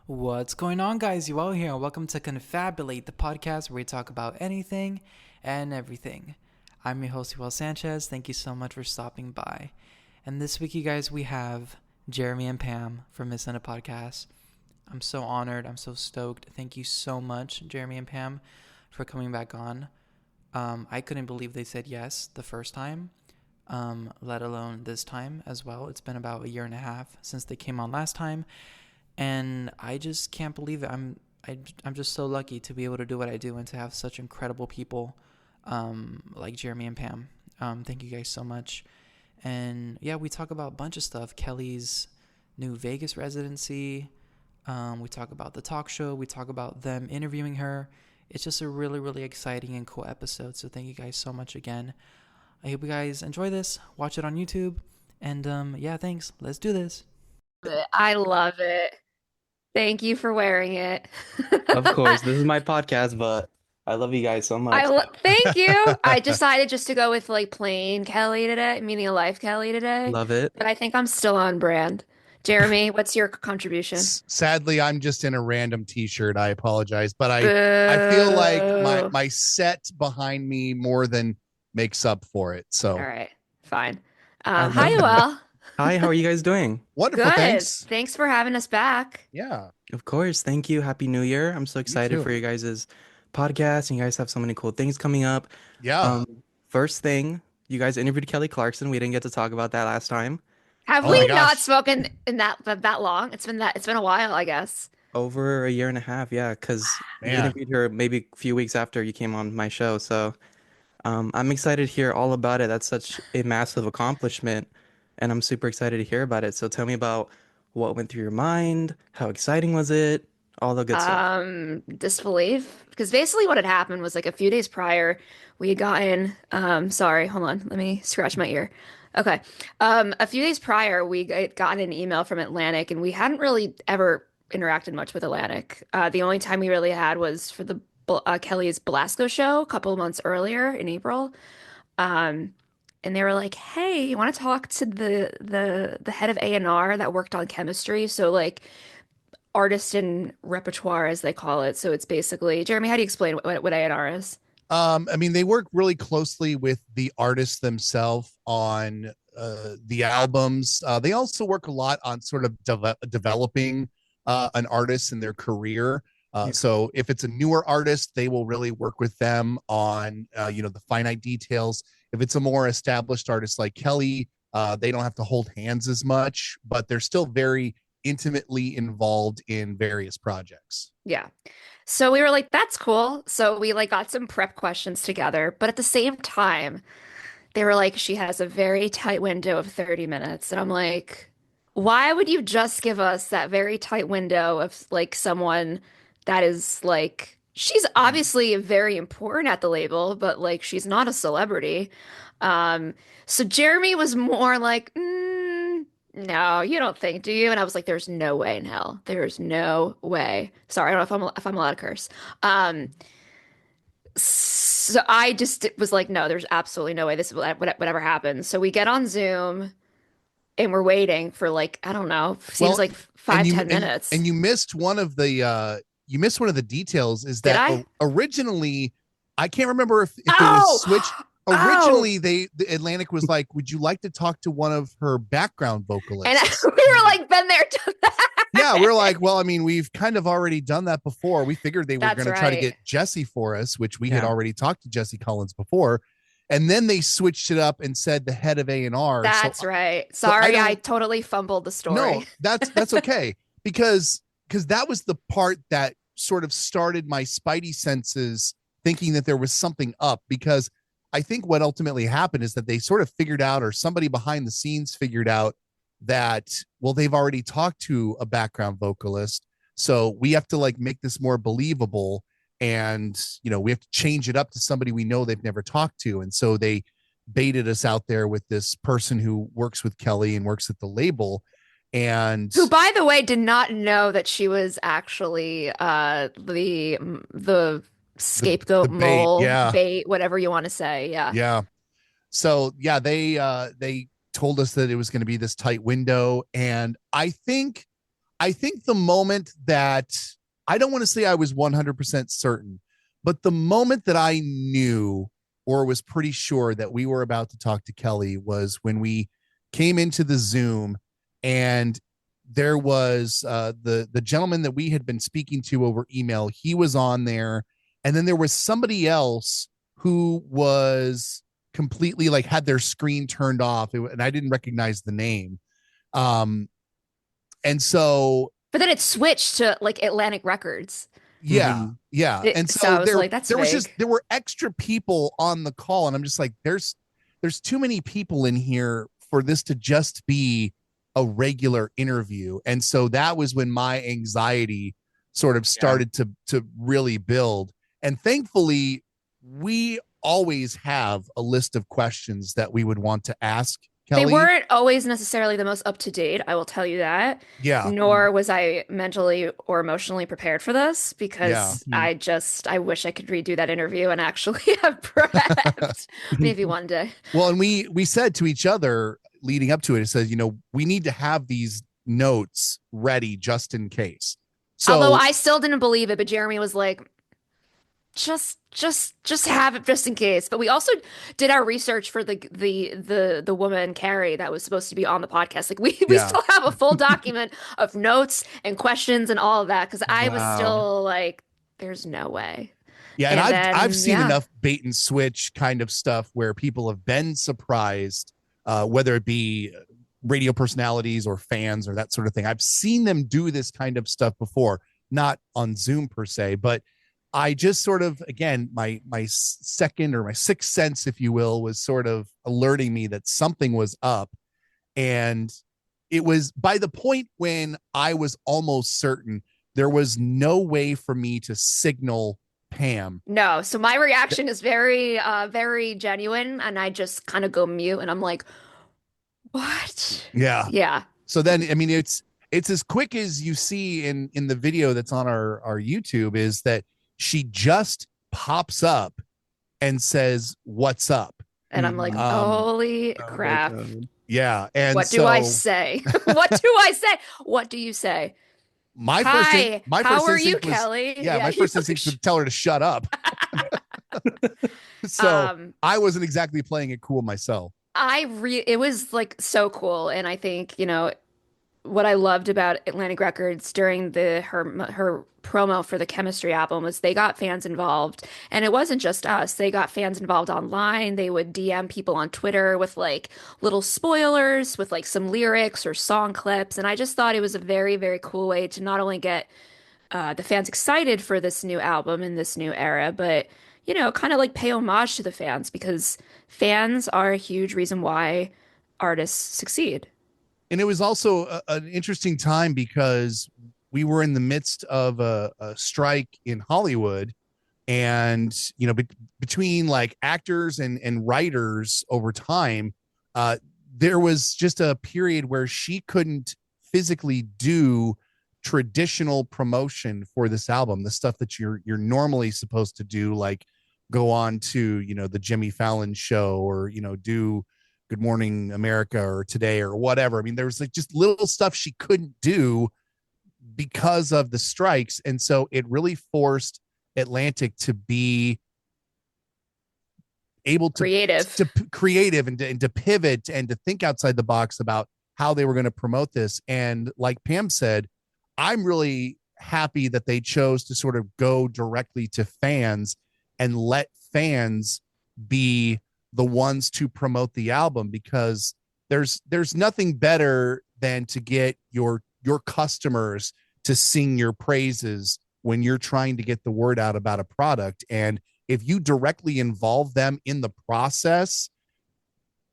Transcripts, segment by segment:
What's going on, guys? You all here, and welcome to Confabulate, the podcast where we talk about anything and everything. I'm your host, Will Sanchez. Thank you so much for stopping by. And this week, you guys, we have Jeremy and Pam from Miss Indepodcast. I'm so honored. I'm so stoked. Thank you so much, Jeremy and Pam, for coming back on. I couldn't believe they said yes the first time, let alone this time as well. It's been about a year and a half since they came on last time. And I just can't believe it. I'm just so lucky to be able to do what I do and to have such incredible people like Jeremy and Pam. Thank you guys so much. And yeah, we talk about a bunch of stuff. Kelly's new Vegas residency. We talk about the talk show. We talk about them interviewing her. It's just a really, really exciting and cool episode. So thank you guys so much again. I hope you guys enjoy this. Watch it on YouTube. And yeah, thanks. Let's do this. I love it. Thank you for wearing it. Of course, this is my podcast, but I love you guys so much. Thank you. I decided just to go with like plain Kelly today, meaning a life Kelly today, Love it. but I think I'm still on brand. Jeremy, what's your contribution? Sadly, I'm just in a random t-shirt. I apologize, but I feel like Boo. my set behind me more than makes up for it. All So right, fine. I love Hi, that. Well. Hi, how are you guys doing? wonderful. Good. Thanks. Thanks for having us back. Yeah. Of course, thank you. Happy New Year. I'm so excited too. for you guys' podcast, and you guys have so many cool things coming up. Yeah. First thing, you guys interviewed Kelly Clarkson. We didn't get to talk about that last time. Have Oh we my not gosh. spoken in that long? It's been a while, I guess. Over a year and a half, yeah, because we Man. interviewed her maybe a few weeks after you came on my show. So I'm excited to hear all about it. That's such a massive accomplishment, and I'm super excited to hear about it. So tell me about what went through your mind, how exciting was it, all the good stuff. Disbelief. Because basically what had happened was like a few days prior, we had gotten, sorry, hold on, let me scratch my ear. Okay. A few days prior, we had gotten an email from Atlantic, and we hadn't really ever interacted much with Atlantic. The only time we really had was for the Kelly's Belasco show a couple of months earlier in April. Um, and they were like, "Hey, you want to talk to the head of A&R that worked on chemistry?" So like artist and repertoire, as they call it. So it's basically, Jeremy, how do you explain what A&R is? I mean, they work really closely with the artists themselves on the albums. They also work a lot on sort of developing an artist in their career. Yeah. So if it's a newer artist, they will really work with them on, the finite details. If it's a more established artist like Kelly, they don't have to hold hands as much, but they're still very intimately involved in various projects. Yeah. So we were like, that's cool. So we like got some prep questions together, but at the same time, they were like, she has a very tight window of 30 minutes. And I'm like, why would you just give us that very tight window of like someone that is like, she's obviously very important at the label, but like she's not a celebrity. So Jeremy was more like, no, you don't think, do you? And I was like, there's no way in hell. There's no way. Sorry, I don't know if I'm allowed to curse. So I just was like, no, there's absolutely no way this will whatever happens. So we get on Zoom and we're waiting for like, I don't know, seems Well, like and five, you 10 minutes. and you missed one of the details is Did that I? originally I can't remember if it Oh, was switched. oh. Originally, the Atlantic was like, "Would you like to talk to one of her background And vocalists?" we were like, been there, done Yeah, that. we're like, "Well, I mean, we've kind of already done that before. We figured they were That's going to try to right. get Jesse for us, which we had Yeah. already talked to Jesse Collins before, and then they switched it up and said the head of A&R. That's right. So I Sorry, I don't. totally fumbled the No, story. that's okay because that was the part that sort of started my spidey senses thinking that there was something up, because I think what ultimately happened is that they sort of figured out, or somebody behind the scenes figured out, that, well, they've already talked to a background vocalist, so we have to like make this more believable, and we have to change it up to somebody we know they've never talked to. And so they baited us out there with this person who works with Kelly and works at the label. And Who, by the way, did not know that she was actually the the scapegoat bait, mole yeah. bait, whatever you want to say. Yeah. Yeah. So yeah, they told us that it was going to be this tight window, and I think I think the moment that I don't want to say I was 100% certain, but the moment that I knew or was pretty sure that we were about to talk to Kelly was when we came into the Zoom and there was the gentleman that we had been speaking to over email. He was on there, and then there was somebody else who was completely like had their screen turned off, and I didn't recognize the name. Um, and so But then it switched to like Atlantic Records. yeah, yeah. And So I so was like, that's there was just vague. there were extra people on the call, and I'm just like, there's too many people in here for this to just be a regular interview. And so that was when my anxiety sort of started to really build. And thankfully, we always have a list of questions that we would want to ask They Kelly. weren't always necessarily the most up to date, I will tell you that. Yeah, Nor was I mentally or emotionally prepared for this yeah. because I wish I could redo that interview and actually have prepped. Maybe one day. Well, and we said to each other leading up to it, it says, we need to have these notes ready just in case. Although So I still didn't believe it, but Jeremy was like, just have it just in case. But we also did our research for the woman Carrie that was supposed to be on the podcast. Like we yeah, still have a full document of notes and questions and all of that because I was Wow. still like, there's no way. yeah, and And I've then seen enough bait and switch kind of stuff where people have been surprised, whether it be radio personalities or fans or that sort of thing. I've seen them do this kind of stuff before, not on Zoom per se, but I just sort of, again, my second or my sixth sense, if you will, was sort of alerting me that something was up. And it was by the point when I was almost certain there was no way for me to signal Pam. no. So my reaction is very genuine, and I just kind of go mute, and I'm like, what? Yeah. Yeah. So then, I mean, it's as quick as you see in the video that's on our YouTube, is that she just pops up and says, "What's up?" And I'm like, Um, holy Oh my crap. God. yeah. And What do I so say? What do I say? What do you say? Hi, my how first are you, instinct was, Kelly? yeah, my You first instinct was to tell her to shut up. So um, I wasn't exactly playing it cool myself. it was like so cool, and I think, what I loved about Atlantic Records during her promo for the Chemistry album was they got fans involved, and it wasn't just us. They got fans involved online. They would DM people on Twitter with like little spoilers, with like some lyrics or song clips, and I just thought it was a very, very cool way to not only get the fans excited for this new album in this new era, but kind of like pay homage to the fans because fans are a huge reason why artists succeed. And it was also an interesting time because we were in the midst of a strike in Hollywood, and between like actors and writers over time, there was just a period where she couldn't physically do traditional promotion for this album, the stuff that you're normally supposed to do, like go on to the Jimmy Fallon show, or do Good Morning America or Today or whatever. I mean, there was like just little stuff she couldn't do because of the strikes. And so it really forced Atlantic to be able Creative. to creative and to pivot and to think outside the box about how they were going to promote this. And like Pam said, I'm really happy that they chose to sort of go directly to fans and let fans be the ones to promote the album, because there's nothing better than to get your customers to sing your praises when you're trying to get the word out about a product. And if you directly involve them in the process,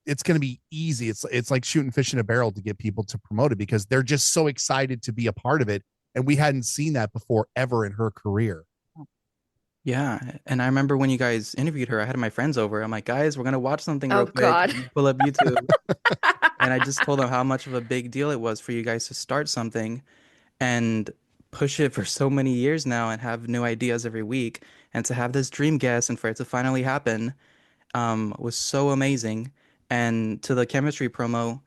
it's going to be easy. It's like shooting fish in a barrel to get people to promote it, because they're just so excited to be a part of it. And we hadn't seen that before ever in her career. Yeah, and I remember when you guys interviewed her, I had my friends over. I'm like, guys, we're gonna watch something Oh real quick. God. Pull up YouTube, and I just told them how much of a big deal it was for you guys to start something and push it for so many years now and have new ideas every week, and to have this dream guest and for it to finally happen, was so amazing. And to the chemistry promo,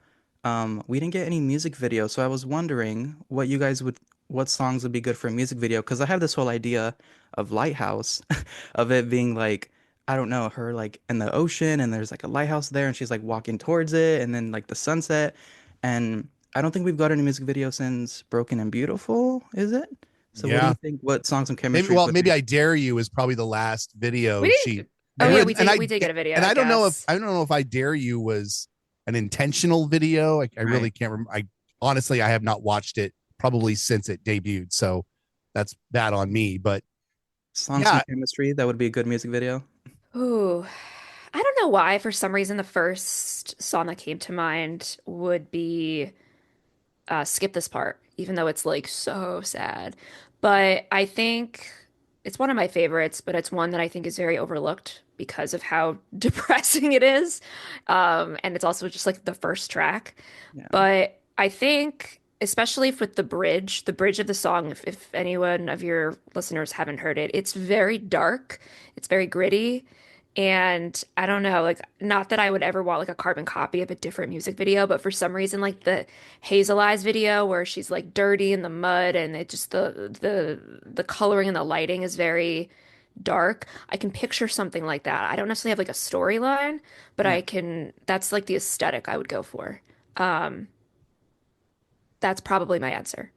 we didn't get any music video, so I was wondering what songs would be good for a music video, because I have this whole idea of Lighthouse, of it being like, I don't know, her like in the ocean and there's like a lighthouse there and she's like walking towards it and then like the sunset. And I don't think we've got any music video since Broken and Beautiful, is it? So what do you Yeah. think? What songs and Maybe, chemistry well, would maybe be? I Dare You is probably the last video We she. did. Oh yeah, Yeah. we And did. I We did get a video. and I I don't know if guess. I Dare You was an intentional video. I really Right. can't remember. I honestly I have not watched it probably since it debuted, so that's bad on me. But Songs yeah, and chemistry, that would be a good music video. Ooh, I don't know why. For some reason, the first song that came to mind would be "Skip This Part," even though it's like so sad. But I think it's one of my favorites. But it's one that I think is very overlooked because of how depressing it is, and it's also just like the first track. Yeah. But I think, especially with the bridge of the song, if anyone of your listeners haven't heard it, it's very dark, it's very gritty. And I don't know, like, not that I would ever want like a carbon copy of a different music video, but for some reason, like the Hazel Eyes video where she's like dirty in the mud and it just the coloring and the lighting is very dark. I can picture something like that. I don't necessarily have like a storyline, but Yeah. I can, that's like the aesthetic I would go for. Um, that's probably my answer.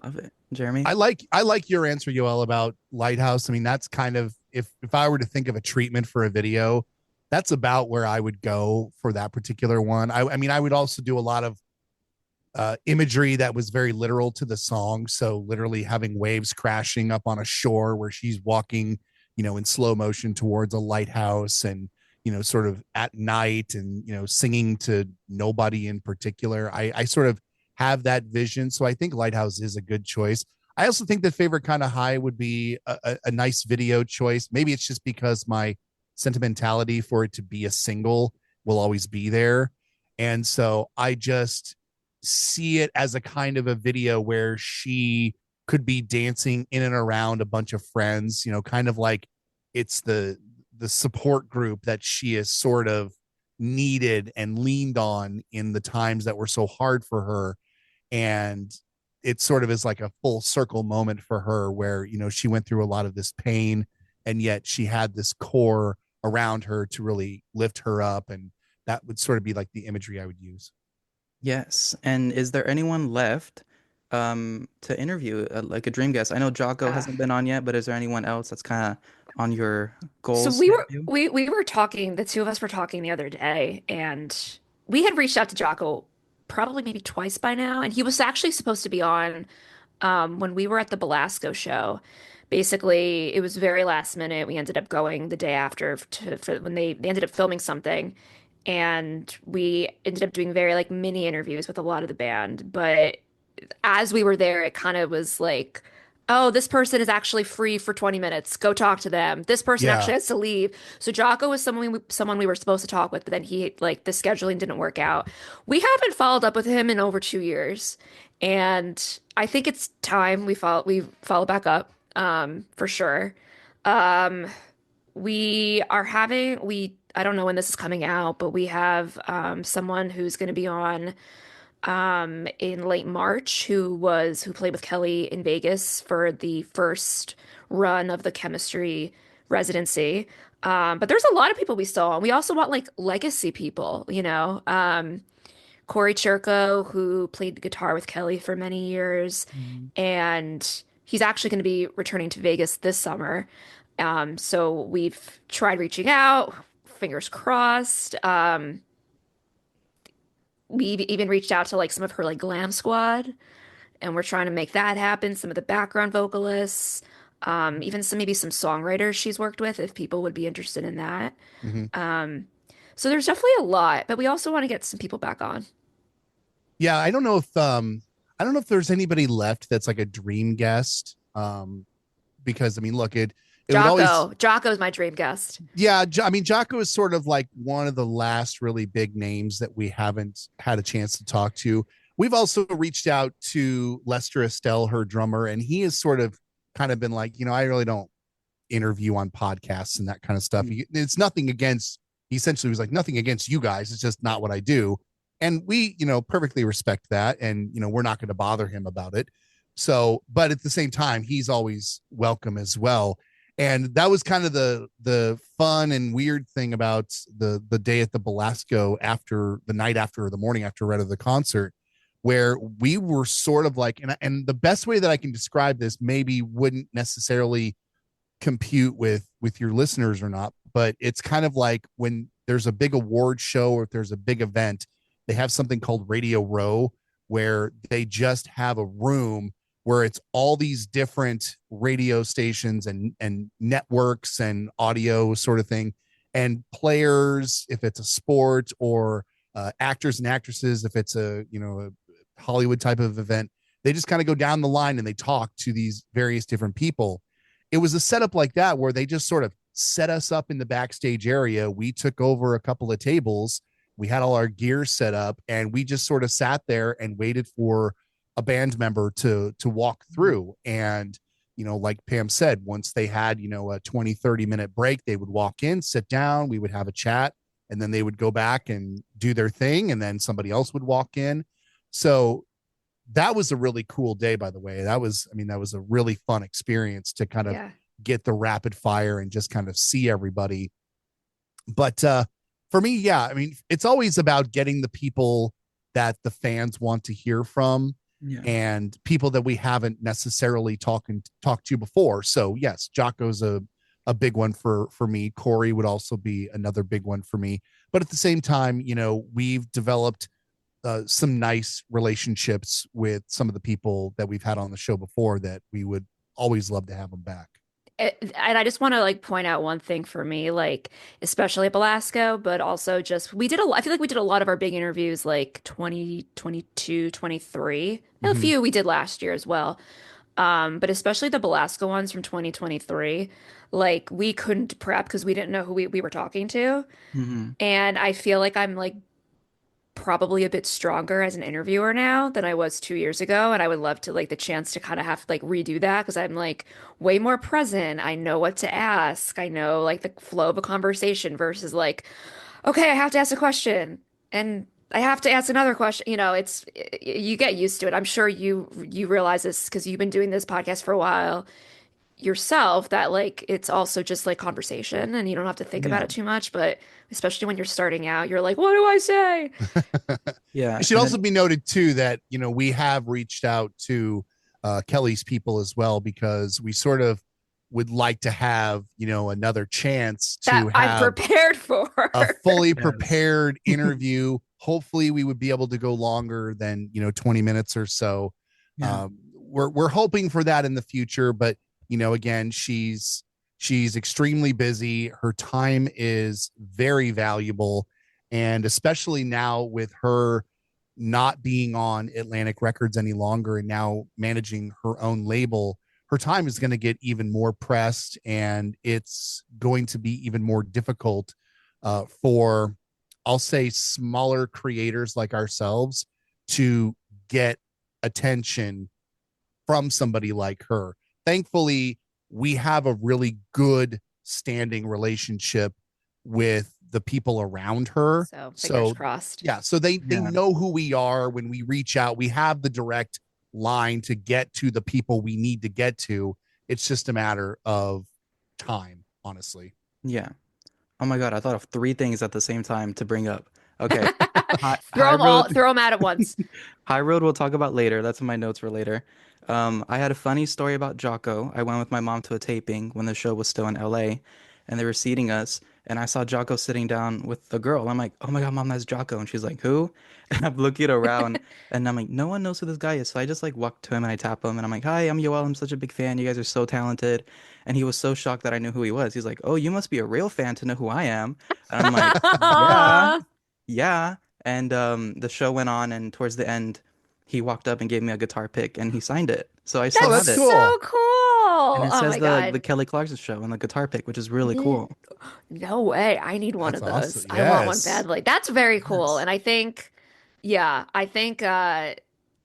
Love it. Jeremy? I like your answer, Yoel, about Lighthouse. I mean, that's kind of if I were to think of a treatment for a video, that's about where I would go for that particular one. I mean, I would also do a lot of imagery that was very literal to the song. So literally having waves crashing up on a shore where she's walking, in slow motion towards a lighthouse and, sort of at night and, singing to nobody in particular. I sort of have that vision. So I think Lighthouse is a good choice. I also think that Favorite Kind of High would be a nice video choice. Maybe it's just because my sentimentality for it to be a single will always be there. And so I just see it as a kind of a video where she could be dancing in and around a bunch of friends, kind of like it's the support group that she has sort of needed and leaned on in the times that were so hard for her. And it sort of is like a full circle moment for her where, she went through a lot of this pain and yet she had this core around her to really lift her up. And that would sort of be like the imagery I would use. Yes. And is there anyone left to interview, like a dream guest? I know Jocko Uh, hasn't been on yet, but is there anyone else that's kind of on your so goals we to were interview? we were talking, the two of us were talking the other day, and we had reached out to Jocko probably maybe twice by now, and he was actually supposed to be on when we were at the Belasco show. Basically, it was very last minute. We ended up going the day after for when they ended up filming something, and we ended up doing very like mini interviews with a lot of the band. But as we were there, it kind of was like, oh, this person is actually free for 20 minutes. Go talk to them. This person Yeah. actually has to leave. So Jocko was someone we were supposed to talk with, but then he like the scheduling didn't work out. We haven't followed up with him in over 2 years, and I think it's time we follow back up for sure. Um, we are having we I don't know when this is coming out, but we have someone who's going to be on in late March who played with Kelly in Vegas for the first run of the chemistry residency. But there's a lot of people we still want. We also want like legacy people. Corey Churko, who played guitar with Kelly for many years, Mhm. and he's actually going to be returning to Vegas this summer. So we've tried reaching out, fingers crossed. We've even reached out to like some of her like glam squad, and we're trying to make that happen. Some of the background vocalists, even maybe some songwriters she's worked with, if people would be interested in that. Mm-hmm. Um, so there's definitely a lot, but we also want to get some people back on. Yeah, I don't know if there's anybody left that's like a dream guest. Because I mean, look, it would always Jocko's my dream guest. yeah, I mean, Jocko is sort of like one of the last really big names that we haven't had a chance to talk to. We've also reached out to Lester Estelle, her drummer, and he has sort of kind of been like, I really don't interview on podcasts and that kind of stuff. It's nothing against, he essentially was like, nothing against you guys. It's just not what I do. And we, perfectly respect that. And, we're not going to bother him about it. So, but at the same time, he's always welcome as well. And that was kind of the fun and weird thing about the day at the Belasco, after the night after, or the morning after, right, of the concert, where we were sort of like, and the best way that I can describe this maybe wouldn't necessarily compute with your listeners or not, but it's kind of like when there's a big award show, or if there's a big event, they have something called Radio Row, where they just have a room where it's all these different radio stations and networks and audio sort of thing, and players if it's a sport, or actors and actresses if it's a Hollywood type of event. They just kind of go down the line and they talk to these various different people. It was a setup like that where they just sort of set us up in the backstage area. We took over a couple of tables. We had all our gear set up, and we just sort of sat there and waited for a band member to walk through. And, like Pam said, once they had, a 20-30 minute break, they would walk in, sit down, we would have a chat, and then they would go back and do their thing. And then somebody else would walk in. So that was a really cool day, by the way. That was a really fun experience to kind of get the rapid fire and just kind of see everybody. But for me, yeah, it's always about getting the people that the fans want to hear from, and people that we haven't necessarily talked to before. So yes, Jocko's a big one for me. Corey would also be another big one for me. But at the same time, we've developed some nice relationships with some of the people that we've had on the show before, that we would always love to have them back. And I just want to like point out one thing for me, like especially at Belasco, but also just I feel like we did a lot of our big interviews like 2022, 23, and a few we did last year as well. But especially the Belasco ones from 2023, like we couldn't prep because we didn't know who we were talking to. Mm-hmm. And I feel like I'm like probably a bit stronger as an interviewer now than I was 2 years ago. And I would love to like the chance to kind of have to like redo that, because I'm like way more present. I know what to ask. I know like the flow of a conversation versus like, okay, I have to ask a question and I have to ask another question. You get used to it. I'm sure you realize this because you've been doing this podcast for a while yourself, that like it's also just like conversation and you don't have to think about Yeah. it too much. But especially when you're starting out, you're like, what do I say? Yeah. It should also be noted too that we have reached out to Kelly's people as well, because we sort of would like to have another chance to That I'm have prepared for. a fully Yes. prepared interview. Hopefully we would be able to go longer than 20 minutes or so. Yeah. We're hoping for that in the future, but again, she's extremely busy. Her time is very valuable, and especially now with her not being on Atlantic Records any longer and now managing her own label, her time is going to get even more pressed, and it's going to be even more difficult for, I'll say, smaller creators like ourselves to get attention from somebody like her. Thankfully, we have a really good standing relationship with the people around her. So fingers crossed. Yeah, so they Yeah. know who we are. When we reach out, we have the direct line to get to the people we need to get to. It's just a matter of time, honestly. Yeah. Oh my God, I thought of three things at the same time to bring up. Okay. Throw them out at once. High Road we'll talk about later. That's in my notes for later. I had a funny story about Jocko. I went with my mom to a taping when the show was still in LA, and they were seating us, and I saw Jocko sitting down with the girl. I'm like, oh my God, Mom, that's Jocko. And she's like, who? And I'm looking around, and I'm like, no one knows who this guy is. So I just like walk to him and I tap him, and I'm like, hi, I'm Yoel. I'm such a big fan. You guys are so talented. And he was so shocked that I knew who he was. He's like, oh, you must be a real fan to know who I am. And I'm like, yeah, Aw. yeah. And the show went on, and towards the end, he walked up and gave me a guitar pick, and he signed it. So I still That's have it. cool. so cool. And it Oh says my the God. Kelly Clarkson Show on the guitar pick, which is really cool. No way. I need one That's of those. awesome. I want one Yes. badly. That's very cool. Yes. And I think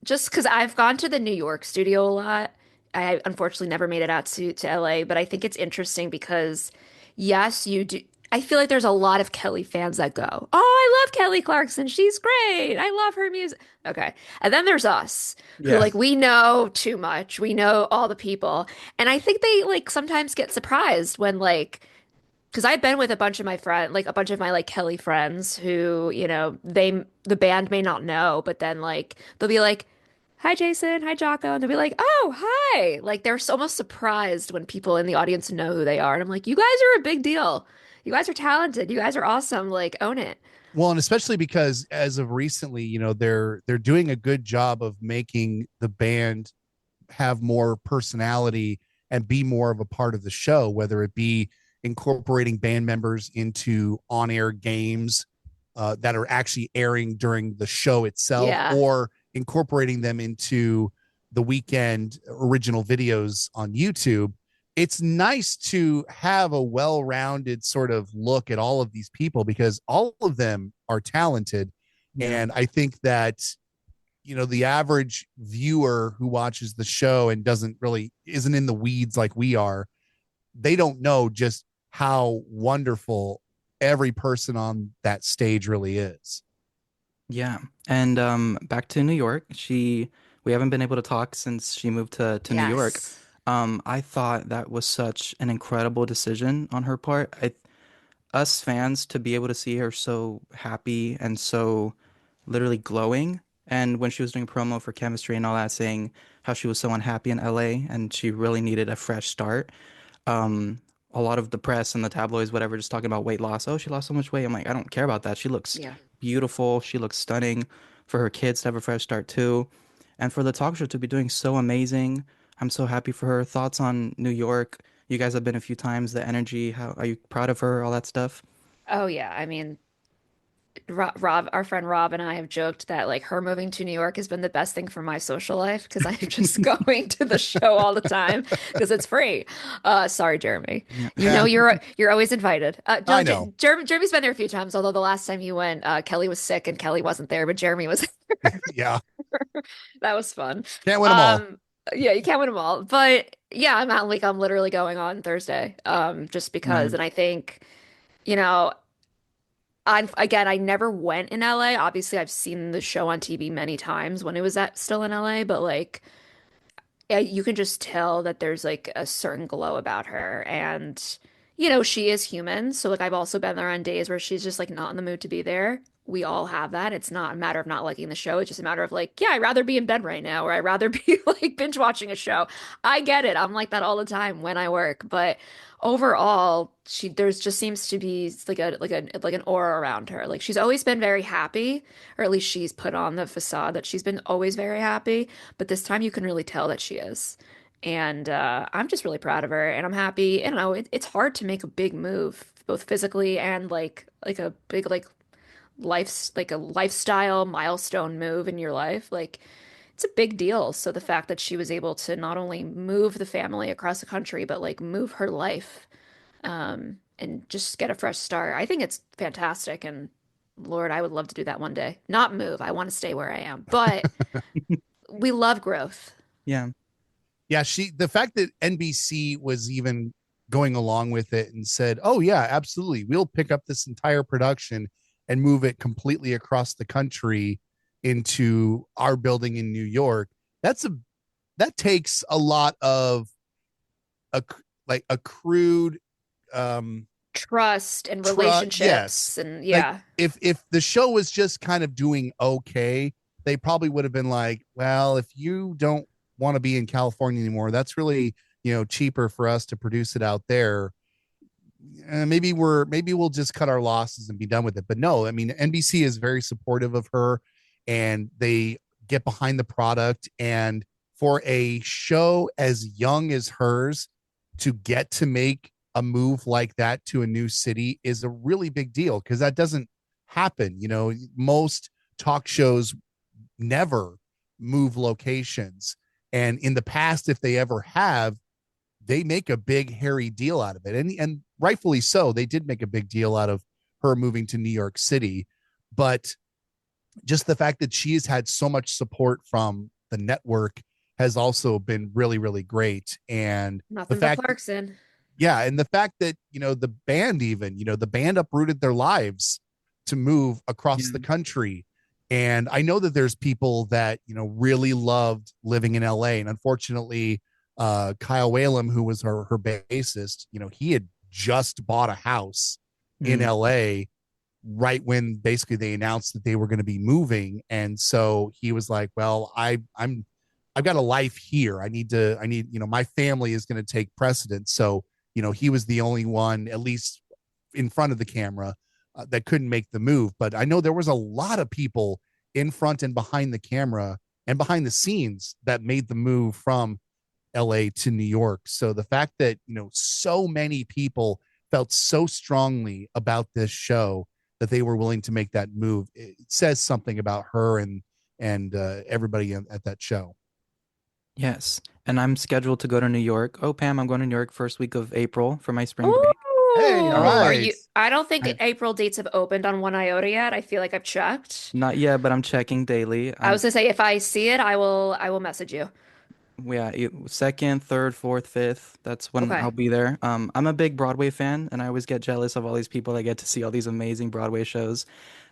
just because I've gone to the New York studio a lot, I unfortunately never made it out to LA, but I think it's interesting because yes, you do. I feel like there's a lot of Kelly fans that go, "Oh, I love Kelly Clarkson. She's great. I love her music." Okay. And then there's us who Yeah. like we know too much. We know all the people. And I think they like sometimes get surprised when like because I've been with a bunch of my friend, like a bunch of my like Kelly friends who, the band may not know, but then like they'll be like, "Hi, Jason. Hi, Jocko." And they'll be like, "Oh, hi." Like they're almost surprised when people in the audience know who they are. And I'm like, "You guys are a big deal. You guys are talented. You guys are awesome. Like own it." Well, and especially because as of recently, they're doing a good job of making the band have more personality and be more of a part of the show, whether it be incorporating band members into on-air games that are actually airing during the show itself, Yeah. or incorporating them into the weekend original videos on YouTube. It's nice to have a well-rounded sort of look at all of these people because all of them are talented. Yeah. And I think that the average viewer who watches the show and isn't in the weeds like we are, they don't know just how wonderful every person on that stage really is. Yeah. And back to New York. We haven't been able to talk since she moved to New York. Yes. I thought that was such an incredible decision on her part. Us fans to be able to see her so happy and so literally glowing. And when she was doing promo for Chemistry and all that, saying how she was so unhappy in LA and she really needed a fresh start. Um, a lot of the press and the tabloids, whatever, just talking about weight loss. Oh, she lost so much weight. I'm like, I don't care about that. She looks Yeah. beautiful. She looks stunning. For her kids to have a fresh start too, and for the talk show to be doing so amazing. I'm so happy for her. Thoughts on New York? You guys have been a few times. The energy. How are you proud of her? All that stuff. Oh yeah. I mean, Rob, our friend Rob and I have joked that like her moving to New York has been the best thing for my social life because I'm just going to the show all the time because it's free. Sorry, Jeremy. Yeah. You're always invited. I know. Jeremy's been there a few times, although the last time he went, Kelly was sick and Kelly wasn't there, but Jeremy was. Yeah. That was fun. Can't win them all. Yeah, you can't win them all, but yeah, I'm literally going on Thursday, just because, and I think. You know, I never went in LA. Obviously, I've seen the show on TV many times when it was still in LA, but like yeah, you can just tell that there's like a certain glow about her and she is human. So like I've also been there on days where she's just like not in the mood to be there. We all have that. It's not a matter of not liking the show. It's just a matter of like, yeah, I'd rather be in bed right now or I'd rather be like binge watching a show. I get it. I'm like that all the time when I work, but overall, there's just seems to be like an aura around her. Like she's always been very happy, or at least she's put on the facade that she's been always very happy, but this time you can really tell that she is. And I'm just really proud of her, and I'm happy. I don't know, it's hard to make a big move, both physically and like a big like a lifestyle milestone move in your life. Like it's a big deal. So the fact that she was able to not only move the family across the country, but like move her life, and just get a fresh start, I think it's fantastic. And Lord, I would love to do that one day. Not move. I want to stay where I am, but we love growth. Yeah. Yeah, the fact that NBC was even going along with it and said, "Oh yeah, absolutely. We'll pick up this entire production and move it completely across the country into our building in New York." That takes a lot of accrued Trust and relationships. Yes. And yeah. Like if the show was just kind of doing okay, they probably would have been like, "Well, if you don't want to be in California anymore, that's really cheaper for us to produce it out there. Maybe we'll just cut our losses and be done with it." But no, I mean, NBC is very supportive of her and they get behind the product. And for a show as young as hers to get to make a move like that to a new city is a really big deal because that doesn't happen. Most talk shows never move locations. And in the past, if they ever have, they make a big hairy deal out of it. And rightfully so. They did make a big deal out of her moving to New York City. But just the fact that she has had so much support from the network has also been really, really great. And Nothing the but fact, Clarkson. Yeah, and the fact that, the band even, the band uprooted their lives to move across Yeah. the country. And I know that there's people that, really loved living in LA. And unfortunately, Kyle Whalum, who was her bassist, he had just bought a house in Mm. LA right when basically they announced that they were going to be moving. And so he was like, well, I've got a life here. My family is going to take precedence. So, he was the only one, at least in front of the camera, that couldn't make the move. But I know there was a lot of people in front and behind the camera and behind the scenes that made the move from LA to New York. So the fact that, so many people felt so strongly about this show that they were willing to make that move, it says something about her and everybody at that show. Yes. And I'm scheduled to go to New York. Oh, Pam, I'm going to New York first week of April for my spring break. Hey, all Ooh, are right. you? I don't think I, April dates have opened on One Iota yet. I feel like I've checked. Not yet, but I'm checking daily. I was gonna say if I see it, I will message you. Yeah, second, third, fourth, fifth. That's when Okay. I'll be there. I'm a big Broadway fan, and I always get jealous of all these people that get to see all these amazing Broadway shows.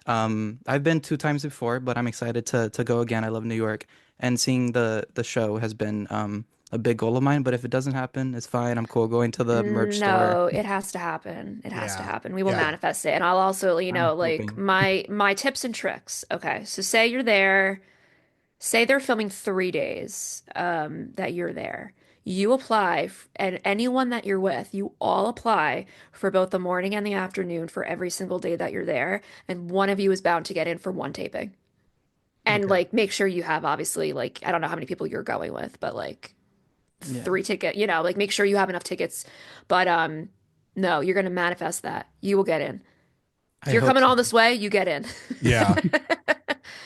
I've been 2 times before, but I'm excited to go again. I love New York, and seeing the show has been a big goal of mine. But if it doesn't happen, it's fine. I'm cool going to the merch store. No, it has to happen. It has to Yeah. happen. We will Yeah. manifest it. And I'll also, I'm like hoping. my tips and tricks. Okay. So say you're there, say they're filming 3 days that you're there. You apply and anyone that you're with, you all apply for both the morning and the afternoon for every single day that you're there, and one of you is bound to get in for one taping. And Okay. like make sure you have obviously like I don't know how many people you're going with, but like Yeah. 3 ticket, like make sure you have enough tickets. But no, you're gonna manifest that. You will get in. If I you're hope coming so. all this way, you get in. Yeah.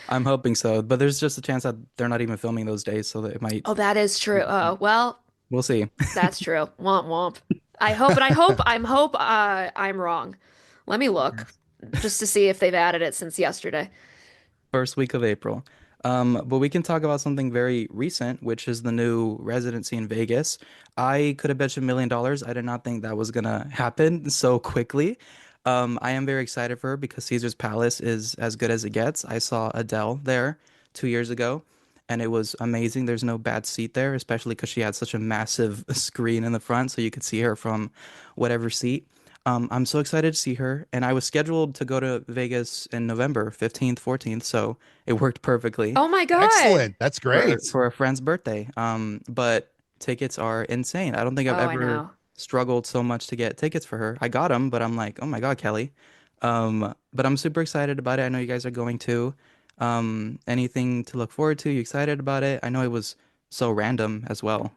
I'm hoping so, but there's just a chance that they're not even filming those days, so that it might. Oh, that is true. Well, We'll see. that's true. Womp womp. I'm wrong. Let me look just to see if they've added it since yesterday. First week of April. But we can talk about something very recent, which is the new residency in Vegas. I could have bet you $1 million. I did not think that was gonna happen so quickly. I am very excited for her because Caesar's Palace is as good as it gets. I saw Adele there 2 years ago, and it was amazing. There's no bad seat there, especially because she had such a massive screen in the front, so you could see her from whatever seat. I'm so excited to see her, and I was scheduled to go to Vegas in November 15th, 14th, so it worked perfectly Oh my God. Excellent. That's for great. for a friend's birthday. But tickets are insane. I don't think I've Oh, I ever know. struggled so much to get tickets for her. I got them, but I'm like, oh my God, Kelly. But I'm super excited about it. I know you guys are going too. Anything to look forward to? You excited about it? I know it was so random as well.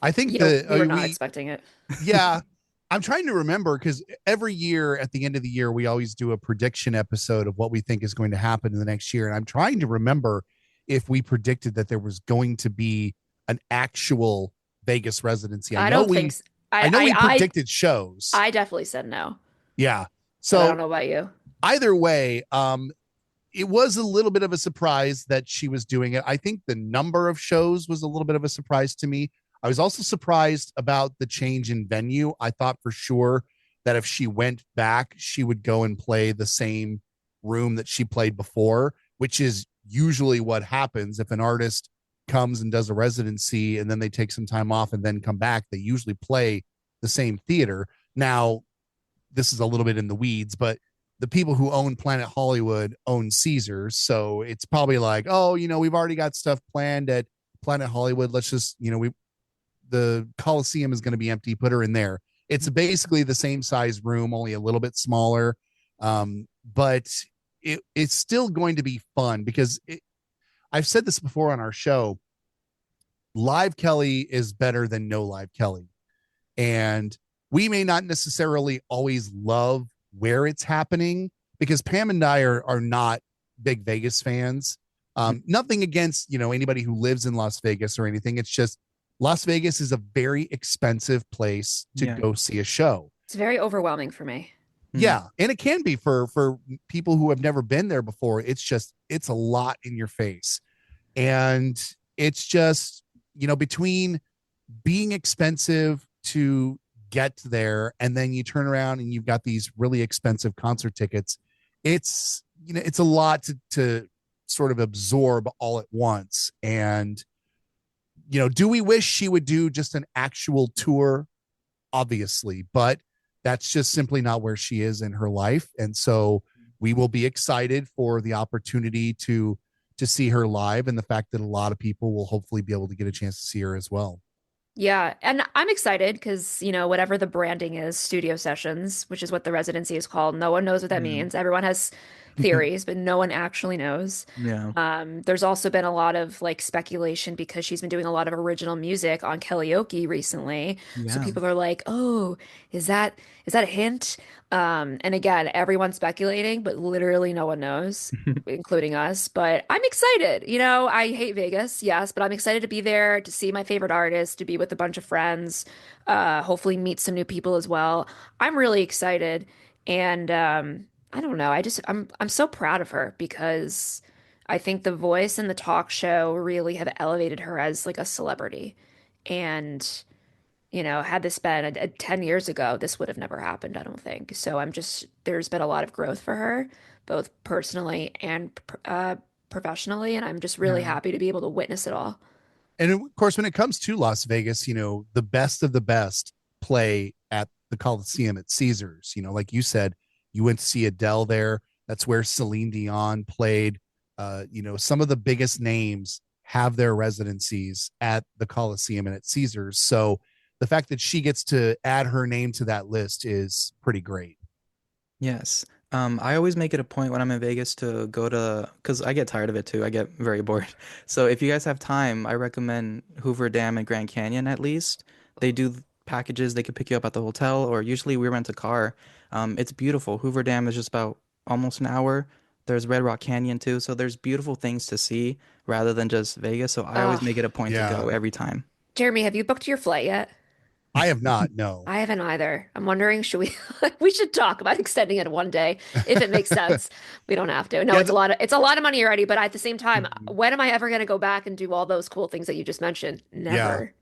I think Yeah, that we were not expecting it. yeah, I'm trying to remember because every year at the end of the year, we always do a prediction episode of what we think is going to happen in the next year. And I'm trying to remember if we predicted that there was going to be an actual Vegas residency. I don't think s- I know we predicted shows. I definitely said no, Yeah. but I don't So know about you. either way, it was a little bit of a surprise that she was doing it. I think the number of shows was a little bit of a surprise to me. I was also surprised about the change in venue. I thought for sure that if she went back, she would go and play the same room that she played before, which is usually what happens if an artist comes and does a residency and then they take some time off and then come back. They usually play the same theater. Now, this is a little bit in the weeds, but the people who own Planet Hollywood own Caesars. So it's probably like, oh, we've already got stuff planned at Planet Hollywood. Let's just, the Coliseum is going to be empty. Put her in there. It's basically the same size room, only a little bit smaller. But it's still going to be fun because I've said this before on our show. Live Kelly is better than no live Kelly. And we may not necessarily always love where it's happening because Pam and I are not big Vegas fans. Nothing against, anybody who lives in Las Vegas or anything. It's just Las Vegas is a very expensive place to Yeah. go see a show. It's very overwhelming for me. Yeah, and it can be for people who have never been there before. It's a lot in your face. And it's just, between being expensive to get there, and then you turn around and you've got these really expensive concert tickets. It's, it's a lot to sort of absorb all at once. And, do we wish she would do just an actual tour? Obviously, but that's just simply not where she is in her life. And so we will be excited for the opportunity to see her live, and the fact that a lot of people will hopefully be able to get a chance to see her as well. Yeah, and I'm excited because, whatever the branding is, studio sessions, which is what the residency is called, no one knows what that means. Everyone has theories, but no one actually knows. Yeah. There's also been a lot of like speculation because she's been doing a lot of original music on karaoke recently. So Yeah. people are like, "Oh, is that a hint?" And again, everyone's speculating, but literally no one knows, including us. But I'm excited. I hate Vegas, yes, but I'm excited to be there, to see my favorite artist, to be with a bunch of friends, hopefully meet some new people as well. I'm really excited. And I don't know. I'm so proud of her because I think The Voice and the talk show really have elevated her as like a celebrity. And had this been 10 years ago, this would have never happened, I don't think. So there's been a lot of growth for her, both personally and professionally. And I'm just really Yeah. happy to be able to witness it all. And of course, when it comes to Las Vegas, the best of the best play at the Coliseum at Caesars. Like you said, you went to see Adele there. That's where Celine Dion played. Some of the biggest names have their residencies at the Coliseum and at Caesars. So the fact that she gets to add her name to that list is pretty great. Yes. I always make it a point when I'm in Vegas to go to, because I get tired of it too. I get very bored. So if you guys have time, I recommend Hoover Dam and Grand Canyon at least. They do packages. They could pick you up at the hotel, or usually we rent a car. It's beautiful. Hoover Dam is just about almost an hour. There's Red Rock Canyon too. So there's beautiful things to see rather than just Vegas. So I always Uh, make it a point to Yeah, go every time. Jeremy, have you booked your flight yet? I have not. No. I haven't either. I'm wondering, should we we should talk about extending it one day if it makes sense. We don't have to. No, Yeah. it's a lot of money already, but at the same time, Mhm. when am I ever going to go back and do all those cool things that you just mentioned? Yeah. Never.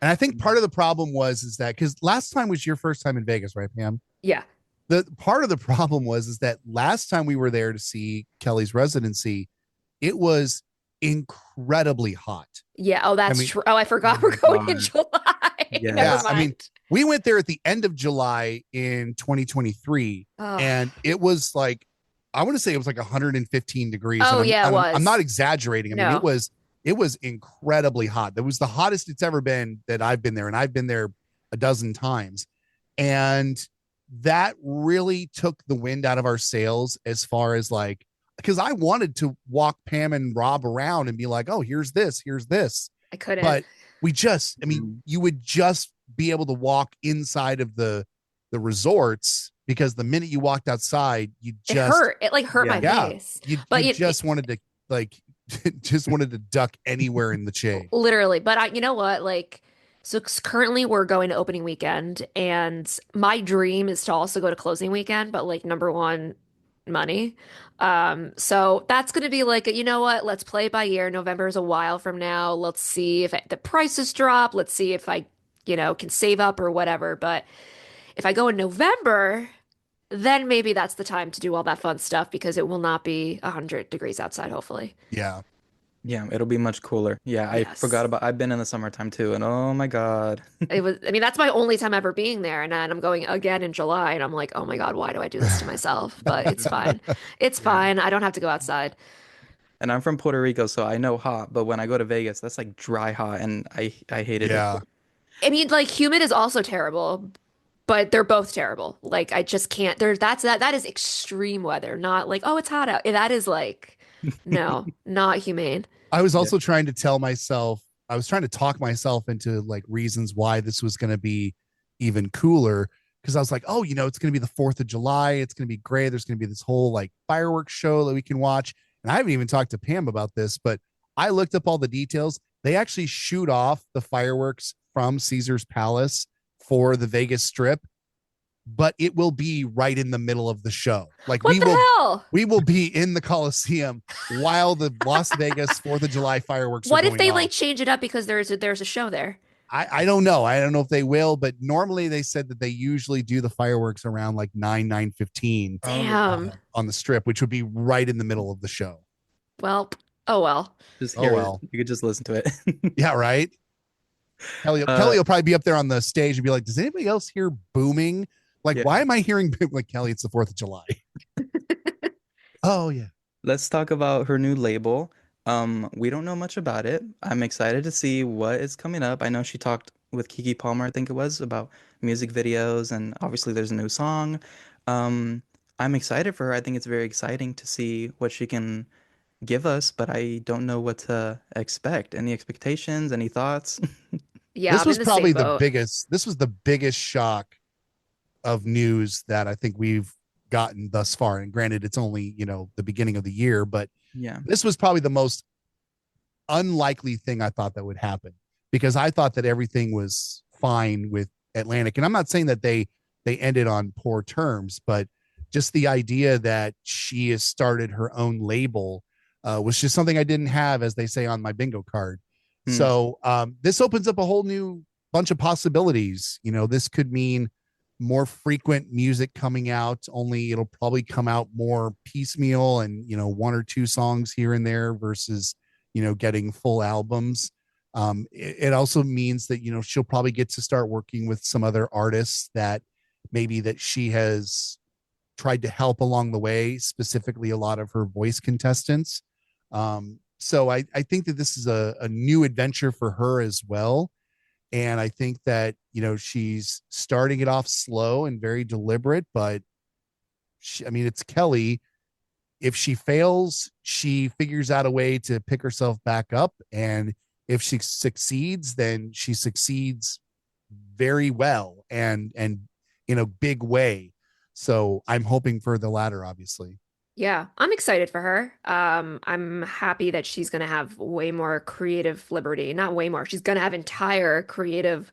And I think part of the problem is that because last time was your first time in Vegas, right, Pam? Yeah. The part of the problem is that last time we were there to see Kelly's residency, it was incredibly hot. Yeah. Oh, that's I mean, true. Oh, I forgot Oh we're my going in God. July. Yeah. Never Yeah, I mean, mind. we went there at the end of July in 2023, Oh. and it was like, I want to say it was like 115 degrees. Oh, And yeah, it I'm not was. exaggerating. I mean, No. it was incredibly hot. That was the hottest it's ever been that I've been there, and I've been there a dozen times. And that really took the wind out of our sails as far as like, because I wanted to walk Pam and Rob around and be like, oh, here's this. I couldn't. But I mean, Mhm. you would just be able to walk inside of the resorts, because the minute you walked outside, you It just, hurt. It like hurt Yeah. my yeah, face. you But just wanted to like, just wanted to duck anywhere in the shade. literally. But you know what? Like, so currently we're going to opening weekend, and my dream is to also go to closing weekend, but like number one, money. So that's gonna be like, you know what? Let's play it by ear. November is a while from now. Let's see if the prices drop. Let's see if I, can save up or whatever. But if I go in November, then maybe that's the time to do all that fun stuff because it will not be 100 degrees outside, hopefully. Yeah. Yeah, it'll be much cooler. Yeah, I forgot Yes. I've been in the summertime too, and oh my God. I mean, that's my only time ever being there. And then I'm going again in July. And I'm like, oh my God, why do I do this to myself? But it's fine. It's Yeah. fine. I don't have to go outside. And I'm from Puerto Rico, so I know hot, but when I go to Vegas, that's like dry hot, and I hated it. Yeah. I mean, like, humid is also terrible, but they're both terrible. Like, I just can't. That is extreme weather, not like, oh, it's hot out. That is like, no, not humane. I was Yeah. also trying to I was trying to talk myself into like reasons why this was going to be even cooler. Cause I was like, oh, it's going to be the 4th of July. It's going to be great. There's going to be this whole like fireworks show that we can watch. And I haven't even talked to Pam about this, but I looked up all the details. They actually shoot off the fireworks from Caesar's Palace for the Vegas Strip, but it will be right in the middle of the show. Like What the hell? we will be in the Coliseum while the Las Vegas 4th of July fireworks are What if going they off. like change it up because there's a show there? I don't know. I don't know if they will, but normally they said that they usually do the fireworks around like 9:15 Oh my God. Damn. on the strip, which would be right in the middle of the show. Well, oh well. Just Oh hear it. well. You could just listen to it. Yeah, right. Kelly uh, will probably be up there on the stage and be like, "Does anybody else hear booming? Like, yeah. why am I hearing like Kelly? It's the 4th of July." Oh yeah. Let's talk about her new label. We don't know much about it. I'm excited to see what is coming up. I know she talked with Kiki Palmer, I think it was, about music videos, and obviously there's a new song. Um, I'm excited for her. I think it's very exciting to see what she can give us, but I don't know what to expect. Any expectations? Any thoughts? Yeah, This I'm was in the same probably the boat. biggest. This was the biggest shock of news that I think we've gotten thus far. And granted, it's only the beginning of the year, but Yeah. this was probably the most unlikely thing I thought that would happen because I thought that everything was fine with Atlantic. And I'm not saying that they ended on poor terms, but just the idea that she has started her own label was just something I didn't have, as they say on my bingo card. Hmm. So this opens up a whole new bunch of possibilities. This could mean more frequent music coming out, only it'll probably come out more piecemeal and, one or two songs here and there versus, getting full albums. It also means that, she'll probably get to start working with some other artists that maybe that she has tried to help along the way, specifically a lot of her voice contestants. So I think that this is a new adventure for her as well. And I think that, she's starting it off slow and very deliberate, but I mean, it's Kelly. If she fails, she figures out a way to pick herself back up. And if she succeeds, then she succeeds very well and in a big way. So I'm hoping for the latter, obviously. Yeah, I'm excited for her. I'm happy that she's gonna have way more creative liberty. Not way more. She's gonna have entire creative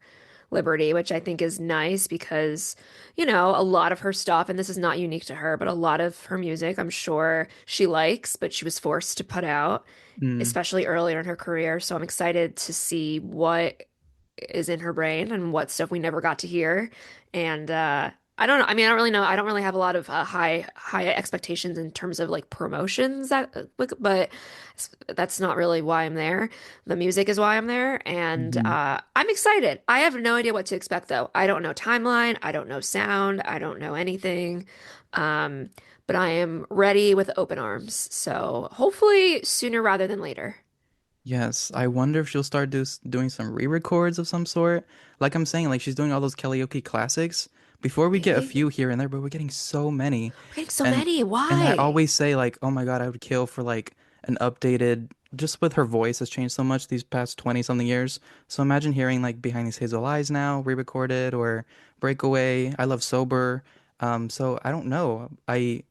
liberty, which I think is nice because, a lot of her stuff, and this is not unique to her, but a lot of her music, I'm sure she likes, but she was forced to put out, Hmm. especially earlier in her career. So I'm excited to see what is in her brain and what stuff we never got to hear. And I don't know. I mean, I don't really know. I don't really have a lot of high expectations in terms of like promotions but that's not really why I'm there. The music is why I'm there, and Hmm. I'm excited. I have no idea what to expect though. I don't know timeline. I don't know sound. I don't know anything. Um, but I am ready with open arms. So hopefully sooner rather than later. Yes, I wonder if she'll start doing some re-records of some sort. Like I'm saying, like she's doing all those karaoke classics. Before we get a Maybe. few here and there, but we're getting so many. We're getting so And many. and I Why? always say like, oh my God, I would kill for like an updated just with her voice has changed so much these past 20 something years. So imagine hearing like Behind These Hazel Eyes now, re-recorded or Breakaway. I love Sober. So I don't know. I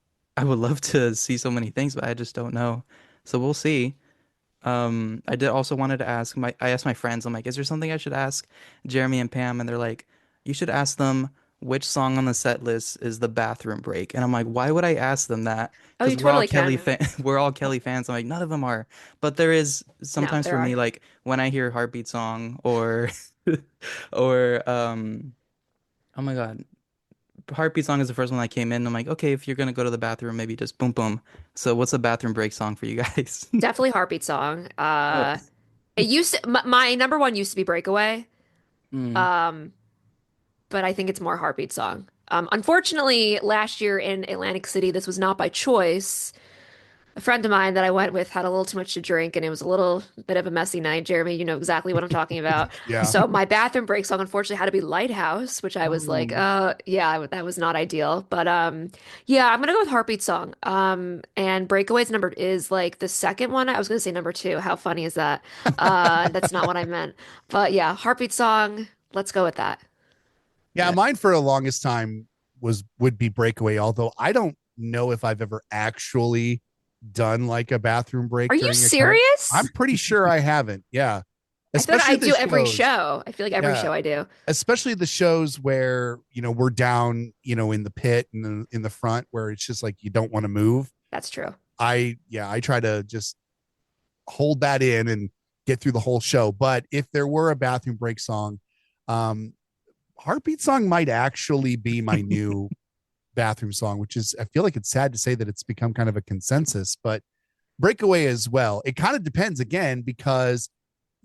would love to see so many things, but I just don't know. So we'll see. I did also wanted to ask I asked my friends, I'm like, is there something I should ask Jeremy and Pam? And they're like, you should ask them which song on the set list is the bathroom break. And I'm like, why would I ask them that? Oh, you Because we're all totally Kelly can. fan we're all Kelly fans. I'm like, none of them are. But there is No, sometimes there for me, are. like when I hear Heartbeat Song or or oh my God. Heartbeat Song is the first one that came in. I'm like, okay, if you're gonna go to the bathroom, maybe just boom boom. So what's a bathroom break song for you guys? Definitely Heartbeat Song. Oh. It used to, my number one used to be Breakaway. Mm. Um, but I think it's more Heartbeat Song. Unfortunately, last year in Atlantic City, this was not by choice. A friend of mine that I went with had a little too much to drink, and it was a little bit of a messy night. Jeremy, you know exactly what I'm talking about. Yeah. So my bathroom break song, unfortunately, had to be Lighthouse, which I was like, Oh. yeah, that was not ideal. But yeah, I'm gonna go with Heartbeat Song. And Breakaway's number is like the second one. I was gonna say number two. How funny is that? That's not what I meant. But yeah, Heartbeat Song. Let's go with that. Yeah, Yeah. mine for the longest time would be Breakaway, although I don't know if I've ever actually done like a bathroom Are break you during a car. I'm serious? pretty sure I haven't. Yeah. I feel like Especially I the do every shows. show. I feel like every Yeah. show I do. Especially the shows where, we're down, in the pit and in the front where it's just like you don't want to move. That's true. I try to just hold that in and get through the whole show. But if there were a bathroom break song, um, Heartbeat Song might actually be my new bathroom song, which is, I feel like it's sad to say that it's become kind of a consensus, but Breakaway as well. It kind of depends again, because,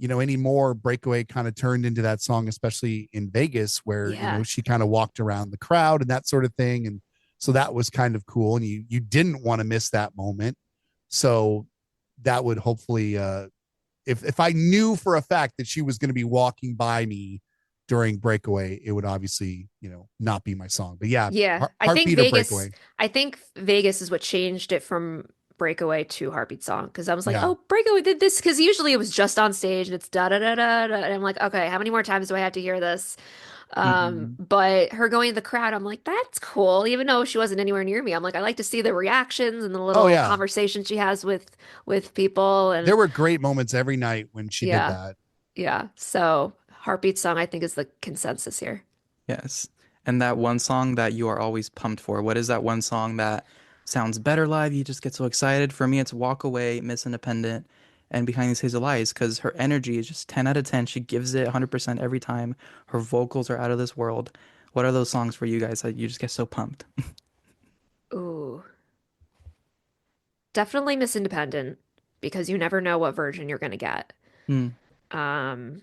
anymore Breakaway kind of turned into that song, especially in Vegas, where, Yeah. she kind of walked around the crowd and that sort of thing. And so that was kind of cool. And you didn't want to miss that moment. So that would hopefully, if I knew for a fact that she was going to be walking by me during Breakaway, it would obviously, not be my song. But yeah, Yeah. Heartbeat or Breakaway. I think Vegas is what changed it from Breakaway to Heartbeat Song, because I was like, Yeah. oh, Breakaway did this, because usually it was just on stage and it's da da da da da, and I'm like, okay, how many more times do I have to hear this? Mhm. But her going to the crowd, I'm like, that's cool. Even though she wasn't anywhere near me, I'm like, I like to see the reactions and the Oh little yeah. conversation she has with people, and There were great moments every night when she did yeah, that. yeah. So Heartbeat Song, I think, is the consensus here. Yes. And that one song that you are always pumped for. What is that one song that sounds better live? You just get so excited. For me, it's Walk Away, Miss Independent, and Behind These Hazel Eyes, because her energy is just 10 out of 10. She gives it 100% every time. Her vocals are out of this world. What are those songs for you guys that you just get so pumped? Ooh, definitely Miss Independent, because you never know what version you're gonna get. Hmm. Um,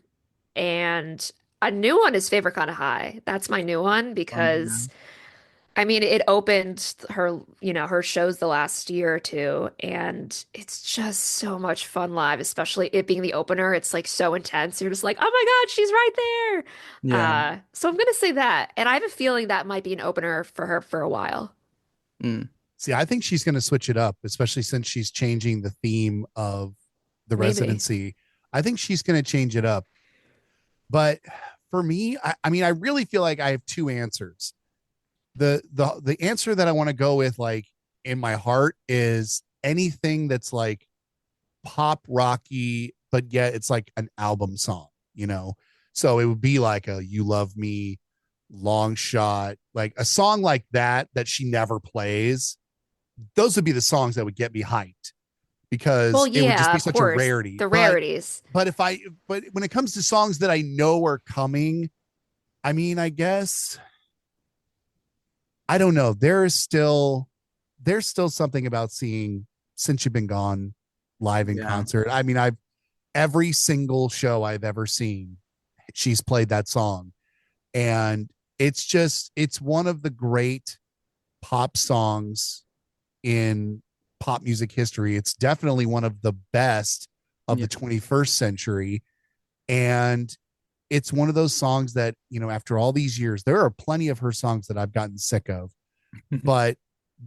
and a new one is Favorite Kind of High. That's my new one, Oh, yeah. because I mean, it opened her shows the last year or two, and it's just so much fun live, especially it being the opener. It's like so intense. You're just like, oh my God, she's right there. Yeah. So I'm gonna say that. And I have a feeling that might be an opener for her for a while. Mm. See, I think she's going to switch it up, especially since she's changing the theme of the Maybe. residency. I think she's going to change it up. But for me, I mean, I really feel like I have two answers. The answer that I want to go with, like in my heart, is anything that's like pop rocky, but yet it's like an album song. So it would be like a You Love Me, Long Shot, like a song like that she never plays. Those would be the songs that would get me hyped, Well, because it would just yeah, be of such a course. rarity. The But rarities. but when it comes to songs that I know are coming, I mean, I guess I don't know. There's still something about seeing Since You've Been Gone live in Yeah. concert. I mean, I've every single show I've ever seen, she's played that song. And it's one of the great pop songs in pop music history. It's definitely one of the best of Yeah. the 21st century. And it's one of those songs that, after all these years, there are plenty of her songs that I've gotten sick of, but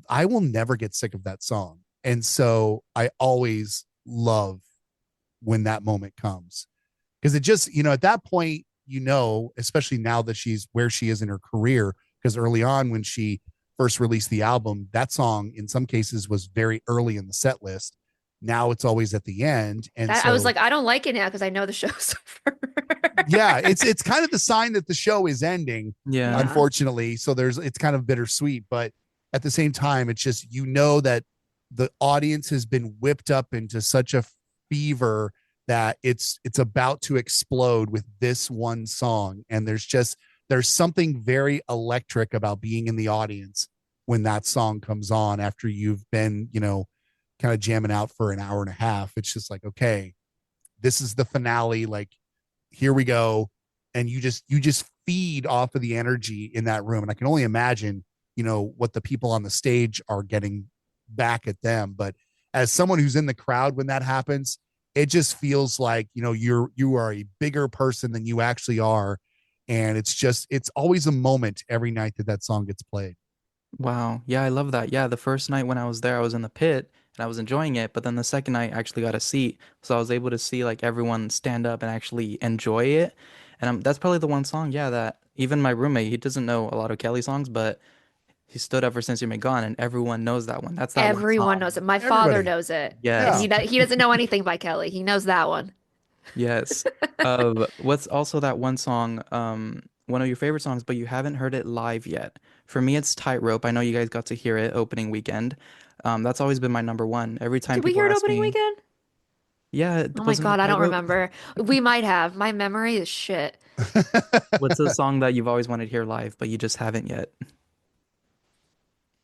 I will never get sick of that song. And so I always love when that moment comes, because it just, at that point, especially now that she's where she is in her career, because early on when she first released the album, that song in some cases was very early in the set list. Now it's always at the end. And That I was so, like, I don't like it now because I know the show's over. yeah, it's kind of the sign that the show is ending, Yeah. Yeah. unfortunately. So it's kind of bittersweet, but at the same time, it's just, that the audience has been whipped up into such a fever that it's about to explode with this one song. And there's something very electric about being in the audience when that song comes on after you've been, kind of jamming out for an hour and a half. It's just like, okay, this is the finale. Like, here we go. And you just feed off of the energy in that room. And I can only imagine, what the people on the stage are getting back at them. But as someone who's in the crowd when that happens, it just feels like, you are a bigger person than you actually are. And it's always a moment every night that song gets played. Wow. Yeah, I love that. Yeah, the first night when I was there, I was in the pit and I was enjoying it. But then the second night, I actually got a seat. So I was able to see like everyone stand up and actually enjoy it. And that's probably the one song, yeah, that even my roommate, he doesn't know a lot of Kelly songs, but he stood up for Since You've Been Gone and everyone knows that one. That's that one Everyone knows song. it. My father Everybody. knows it, and Yes. Yeah. he doesn't know anything by Kelly. He knows that one. Yes. What's also that one song, one of your favorite songs, but you haven't heard it live yet. For me, it's Tightrope. I know you guys got to hear it opening weekend. That's always been my number one. Every time Did we people hear it ask opening me, weekend? Yeah, it Oh my wasn't God, I don't Tightrope. remember. We might have. My memory is shit. What's a song that you've always wanted to hear live, but you just haven't yet?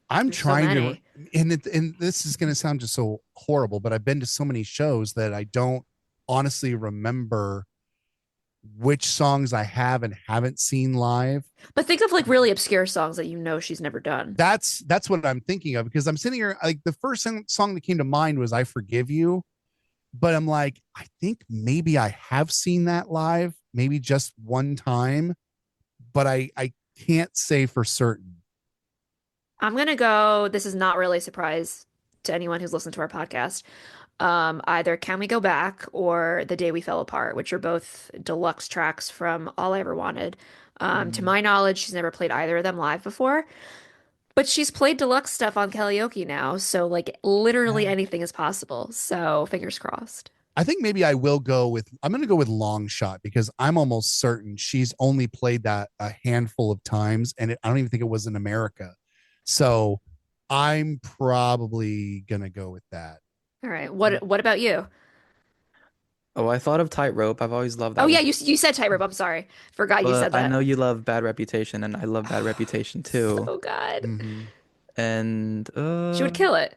I'm There's so trying to, many. and this is going to sound just so horrible, but I've been to so many shows that I don't honestly remember which songs I have and haven't seen live. But think of like really obscure songs that you know she's never done. That's what I'm thinking of, because I'm sitting here like the first song that came to mind was "I Forgive You," but I'm like, I think maybe I have seen that live, maybe just one time, but I can't say for certain. I'm gonna go, this is not really a surprise to anyone who's listened to our podcast. Either Can We Go Back or The Day We Fell Apart, which are both deluxe tracks from All I Ever Wanted. To Mm. my knowledge, she's never played either of them live before, but she's played deluxe stuff on karaoke now, so like literally Yeah. anything is possible. So fingers crossed. I think maybe I'm going to go with Long Shot, because I'm almost certain she's only played that a handful of times, and I don't even think it was in America. So I'm probably going to go with that. All right. What about you? Oh, I thought of Tightrope. I've always loved Oh that yeah, one. you said Tightrope. I'm sorry. Forgot you But said I that. know you love Bad Reputation, and I love Bad Reputation too. So good. Mm-hmm. And She would kill it.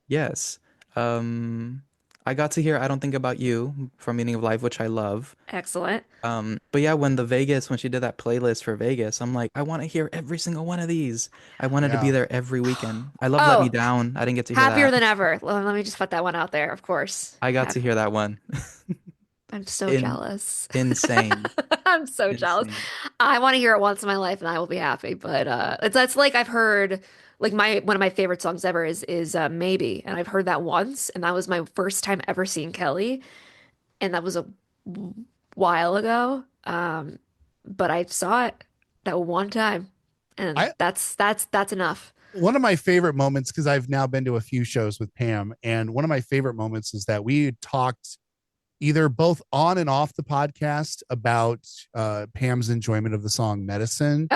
yes. Um, I got to hear I Don't Think About You from Meaning of Life, which I love. Excellent. But yeah, when she did that playlist for Vegas, I'm like, I want to hear every single one of these. I wanted to be Yeah. there every weekend. I love Let Me Oh, Down. I didn't get to hear happier that. than ever. Let me just put that one out there, of course. I got to hear that one. I'm so In jealous. insane. I'm so jealous. Insane. I want to hear it once in my life and I will be happy. But that's like I've heard like my one of my favorite songs ever is Maybe. And I've heard that once and that was my first time ever seeing Kelly. And that was a while ago. But I saw it that one time. And I that's enough. One of my favorite moments, because I've now been to a few shows with Pam, and one of my favorite moments is that we had talked either both on and off the podcast about Pam's enjoyment of the song Medicine.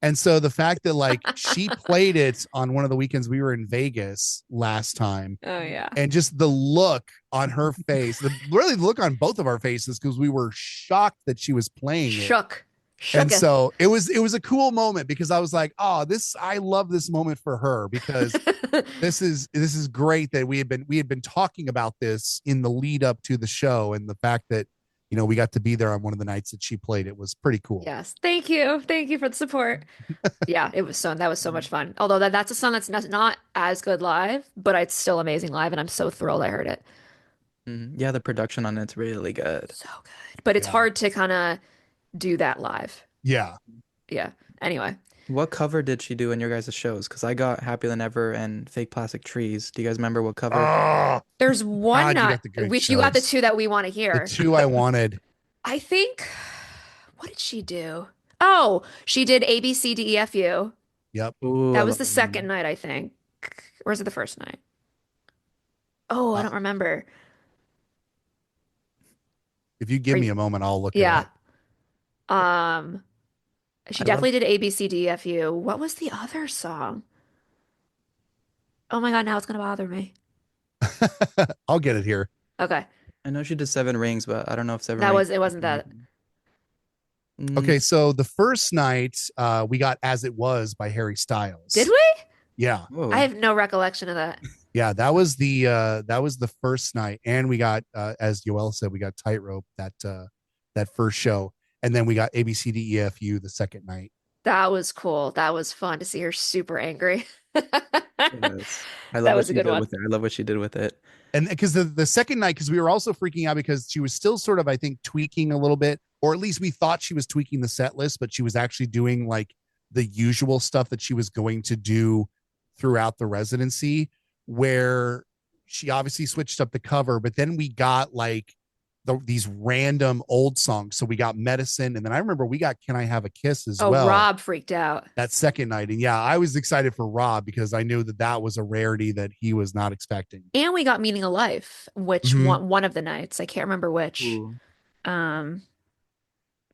And so the fact that like she played it on one of the weekends we were in Vegas last time, Oh yeah. and just the look on her face, really the look on both of our faces, because we were shocked that she was playing it. And Shooketh. so it was a cool moment, because I was like, oh, I love this moment for her, because this is great that we had been talking about this in the lead up to the show, and the fact that we got to be there on one of the nights that she played it was pretty cool. Yes. Thank you. Thank you for the support. Yeah, that was so much fun. Although that's a song that's not as good live, but it's still amazing live, and I'm so thrilled I heard it. Yeah, the production on it's really good. So good. But it's Yeah. hard to kind of do that live. Yeah. Yeah. Anyway. What cover did she do in your guys' shows? Because I got Happier Than Ever and Fake Plastic Trees. Do you guys remember what cover? Oh, There's one God, you not got the good which you got the shows. two that we want to The hear. two I wanted. I think what did she do? Oh, she did A B C D E F U. Yep. Ooh, I That was love the that second one. night, I think. Or was it the first night? Oh, I Uh, don't remember. if you Are give me you, a moment, I'll look it yeah. up. Um, she I love definitely did A B C D E F U. What was the other song? Oh my God, now it's gonna bother me. I'll get it here. Okay. I know she did Seven Rings, but I don't know if Seven That Rings. was it wasn't that. Okay, Mm, so the first night we got As It Was by Harry Styles. Did we? Yeah. I whoa. have no recollection of that. Yeah, that was the first night, and we got as Yoel said, we got Tightrope that first show, and then we got ABCDEFU the second night. That was cool. That was fun to see her super angry. Yes. I love That what was a she good did one. with it. I love what she did with it. And because the second night, because we were also freaking out because she was still sort of, I think, tweaking a little bit, or at least we thought she was tweaking the set list, but she was actually doing like the usual stuff that she was going to do throughout the residency, where she obviously switched up the cover, but then we got like these random old songs. So we got Medicine, and then I remember we got Can I Have a Kiss as Oh, well Rob freaked out. that second night. And yeah, I was excited for Rob because I knew that was a rarity that he was not expecting. And we got Meaning of Life, which Mhm. one of the nights. I can't remember which. Ooh. Um,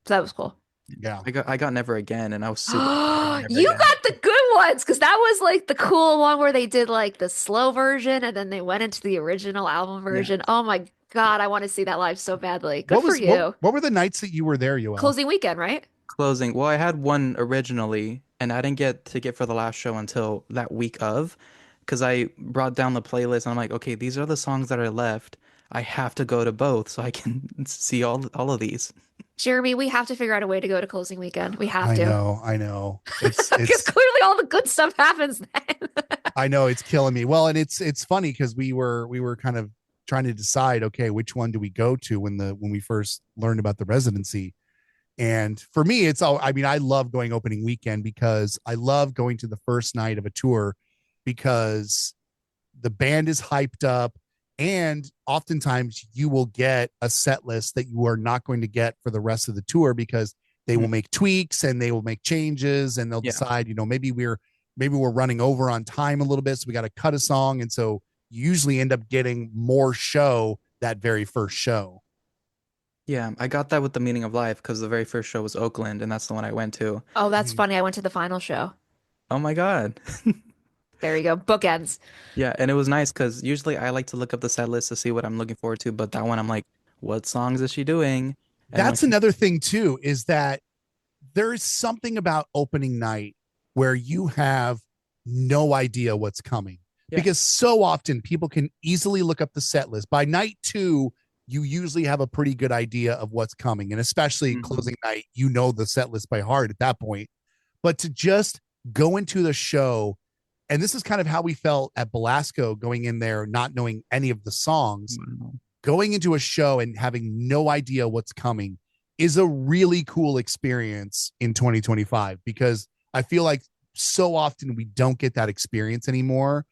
so that was cool. Yeah. I got Never Again, and I was super excited for Never You Again. got the good ones because that was like the cool one where they did like the slow version and then they went into the original album version. Oh my God, I want to see that live so badly. Good for you. what were the nights that you were there, Yoel? Closing weekend, right? Closing. Well, I had one originally, and I didn't get ticket for the last show until that week of, because I brought down the playlist and I'm like, okay, these are the songs that are left. I have to go to both so I can see all of these. Jeremy, we have to figure out a way to go to closing weekend. We have I to. know, I know. Because clearly all the good stuff happens then. I know it's killing me. Well, and it's funny because we were kind of trying to decide, okay, which one do we go to when we first learned about the residency. And for me, it's all, I mean, I love going opening weekend because I love going to the first night of a tour because the band is hyped up. And oftentimes you will get a set list that you are not going to get for the rest of the tour because they will make tweaks and they will make changes and they'll Yeah. decide, maybe we're running over on time a little bit. So we got to cut a song. And so you usually end up getting more show that very first show. Yeah, I got that with the Meaning of Life because the very first show was Oakland, and that's the one I went to. Oh, that's funny. I went to the final show. Oh my God. There you go. Bookends. Yeah, and it was nice because usually I like to look up the set list to see what I'm looking forward to, but that one I'm like, what songs is she doing? And when That's another thing too, is that there's something about opening night where you have no idea what's coming. Yeah. Because so often people can easily look up the set list. By night 2, you usually have a pretty good idea of what's coming. And especially closing night, you know the set list by heart at that point. But to just go into the show, and this is kind of how we felt at Belasco going in there, not knowing any of the songs, going into a show and having no idea what's coming is a really cool experience in 2025 because I feel like so often we don't get that experience anymore.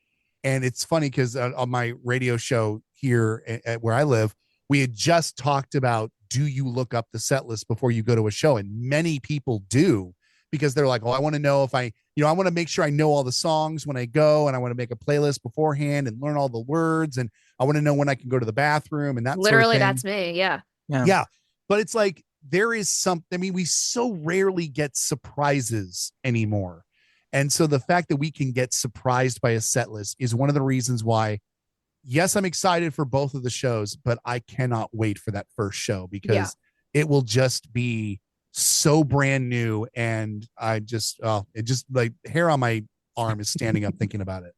And it's funny because on my radio show here at where I live, we had just talked about, do you look up the set list before you go to a show? And many people do because they're like, oh, I want to know if I want to make sure I know all the songs when I go, and I want to make a playlist beforehand and learn all the words. And I want to know when I can go to the bathroom and that Literally, sort of thing. that's me. Yeah. Yeah. But it's like, there is something, I mean, we so rarely get surprises anymore. And so the fact that we can get surprised by a set list is one of the reasons why, yes, I'm excited for both of the shows, but I cannot wait for that first show because it will just be so brand new. And it just like hair on my arm is standing up thinking about it.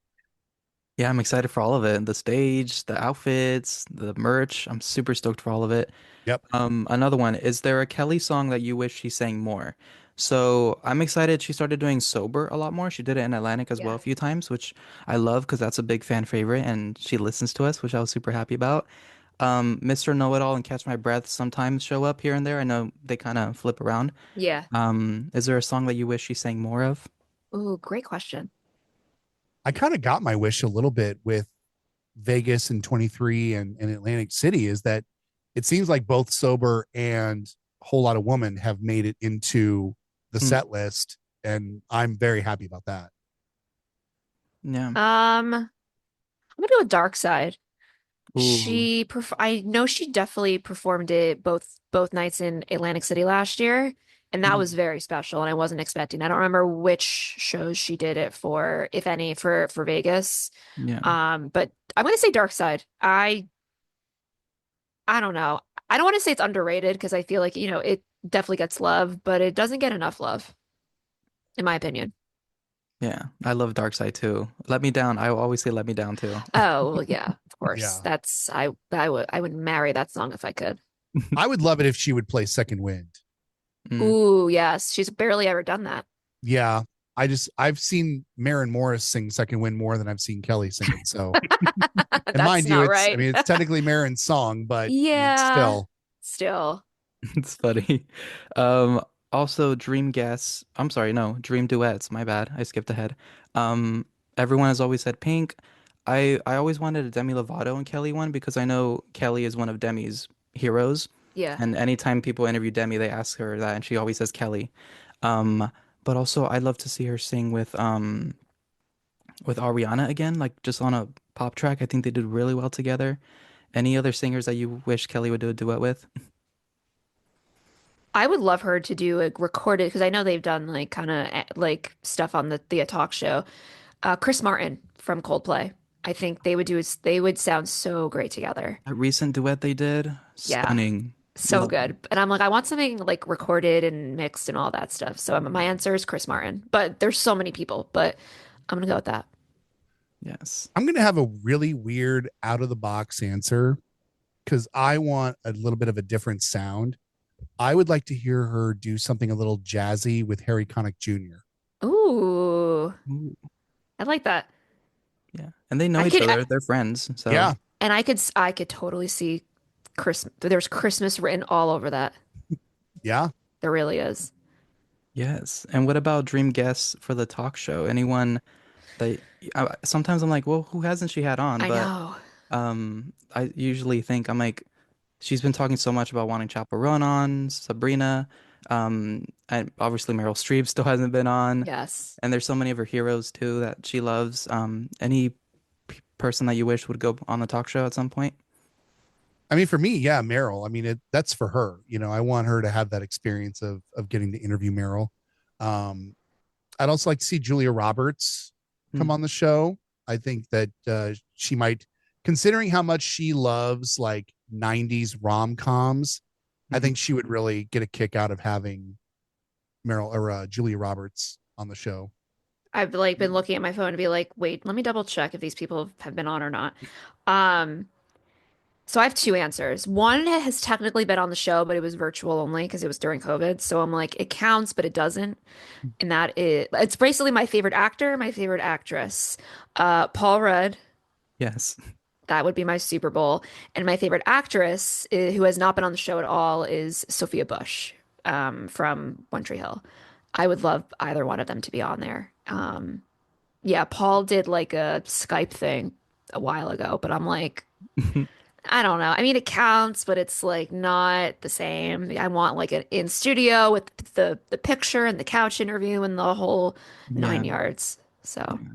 Yeah, I'm excited for all of it. The stage, the outfits, the merch. I'm super stoked for all of it. Yep. Another one, is there a Kelly song that you wish she sang more? So I'm excited she started doing Sober a lot more. She did it in Atlantic as well a few times, which I love because that's a big fan favorite and she listens to us, which I was super happy about. Mr. Know-It-All and Catch My Breath sometimes show up here and there. I know they kind of flip around. Yeah. Is there a song that you wish she sang more of? Ooh, great question. I kind of got my wish a little bit with Vegas and 23 and Atlantic City, is that it seems like both Sober and Whole Lot of Woman have made it into the set list, and I'm very happy about that. Yeah. I'm gonna go with Dark Side. Ooh. I know she definitely performed it both nights in Atlantic City last year, and that was very special, and I wasn't expecting. I don't remember which shows she did it for, if any, for Vegas. Yeah. But I'm gonna say Dark Side. I don't know. I don't want to say it's underrated because I feel like, it definitely gets love, but it doesn't get enough love, in my opinion. Yeah. I love Dark Side too. Let Me Down. I will always say Let Me Down too. Oh, well, yeah, of course. Yeah. That's I would marry that song if I could. I would love it if she would play Second Wind. Ooh, yes. She's barely ever done that. Yeah. I've seen Maren Morris sing Second Wind more than I've seen Kelly sing it. So, and That's mind you, not it's, right. I mean, it's technically Maren's song, but I mean, Yeah. still. It's funny. Also Dream Guests. I'm sorry, no, Dream Duets. My bad. I skipped ahead. Um, Everyone has always said Pink. I always wanted a Demi Lovato and Kelly one because I know Kelly is one of Demi's heroes. Yeah. And anytime people interview Demi, they ask her that, and she always says Kelly. But also I'd love to see her sing with Ariana again, like just on a pop track. I think they did really well together. Any other singers that you wish Kelly would do a duet with? I would love her to do a recorded because I know they've done like kind of like stuff on the talk show. Chris Martin from Coldplay. I think they would sound so great together. That recent duet they did, Yeah, stunning. so Love it. good. And I'm like, I want something like recorded and mixed and all that stuff. So my answer is Chris Martin. But there's so many people, but I'm gonna go with that. Yes. I'm going to have a really weird out of the box answer because I want a little bit of a different sound. I would like to hear her do something a little jazzy with Harry Connick Jr. Ooh, Ooh, I like that. yeah. And they know I each could, other. They're friends. So Yeah. and I could totally see Christmas. There's Christmas written all over that. Yeah. There really is. yes. And what about dream guests for the talk show? Anyone that sometimes I'm like, well, who hasn't she had on? I But know. I usually think I'm like, she's been talking so much about wanting Chaperone on, Sabrina. And obviously Meryl Streep still hasn't been on. Yes. And there's so many of her heroes too that she loves. Any person that you wish would go on the talk show at some point? I mean, for me, yeah, Meryl. I mean, that's for her. I want her to have that experience of getting to interview Meryl. Um, I'd also like to see Julia Roberts come Hmm. on the show. I think that she might, considering how much she loves like 90s rom-coms, I Mhm. think she would really get a kick out of having Meryl or Julia Roberts on the show. I've like been looking at my phone to be like, wait, let me double check if these people have been on or not. Um, so I have two answers. One has technically been on the show, but it was virtual only because it was during COVID. So I'm like, it counts, but it doesn't. And that is, it's basically my favorite actor, my favorite actress. Paul Rudd, Yes. that would be my Super Bowl. And my favorite actress, who has not been on the show at all, is Sophia Bush, from One Tree Hill. I would love either one of them to be on there. Yeah, Paul did like a Skype thing a while ago, but I'm like, I don't know. I mean, it counts, but it's like not the same. I want like an in studio with the picture and the couch interview and the whole Yeah. nine yards. So, Yeah.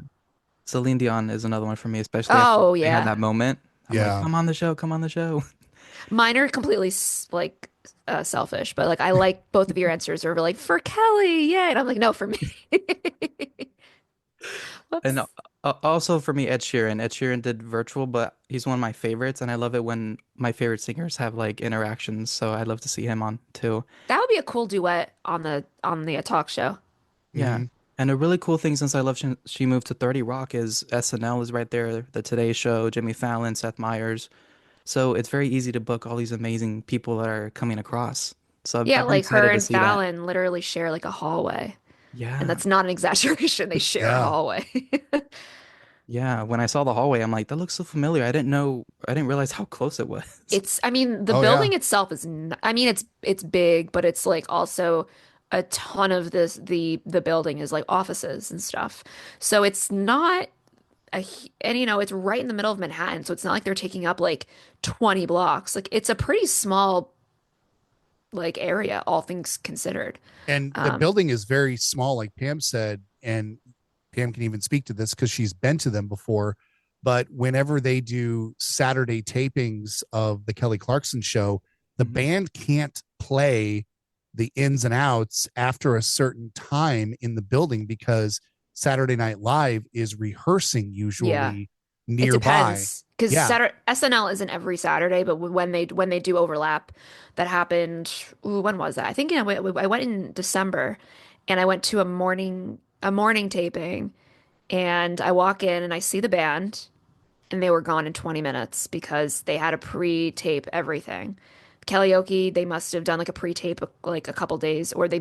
Celine Dion is another one for me, especially after oh they had yeah, that moment. I'm like, Yeah. come on the show, come on the show. mine are completely like selfish, but like I like both of your answers are like for Kelly, yeah, and I'm like no for me. And Whoops. also for me, Ed Sheeran. Ed Sheeran did virtual, but he's one of my favorites, and I love it when my favorite singers have like interactions. So I'd love to see him on too. That would be a cool duet on the talk show. Yeah. Mhm. And a really cool thing since I love she moved to 30 Rock is SNL is right there, The Today Show, Jimmy Fallon, Seth Meyers. So it's very easy to book all these amazing people that are coming across. So Yeah, I'm like her excited to and see that. Fallon literally share like a hallway. And Yeah. that's not an exaggeration. They share a Yeah. hallway. Yeah. When I saw the hallway, I'm like, that looks so familiar. I didn't realize how close it was. I mean, the Oh yeah. building itself is, I mean, it's big, but it's like also a ton of the building is like offices and stuff. So it's not and it's right in the middle of Manhattan. So it's not like they're taking up like 20 blocks. Like it's a pretty small like area, all things considered. And the Um, building is very small, like Pam said, and Pam can even speak to this because she's been to them before. But whenever they do Saturday tapings of the Kelly Clarkson show, the Mhm. band can't play the ins and outs after a certain time in the building because Saturday Night Live is rehearsing yeah. usually It nearby. depends because Yeah. Saturday SNL isn't every Saturday, but when they do overlap, that happened. Ooh, when was that? I think I went in December, and I went to a morning taping, and I walk in and I see the band, and they were gone in 20 minutes because they had to pre-tape everything. Karaoke, they must have done like a pre-tape like a couple days, or they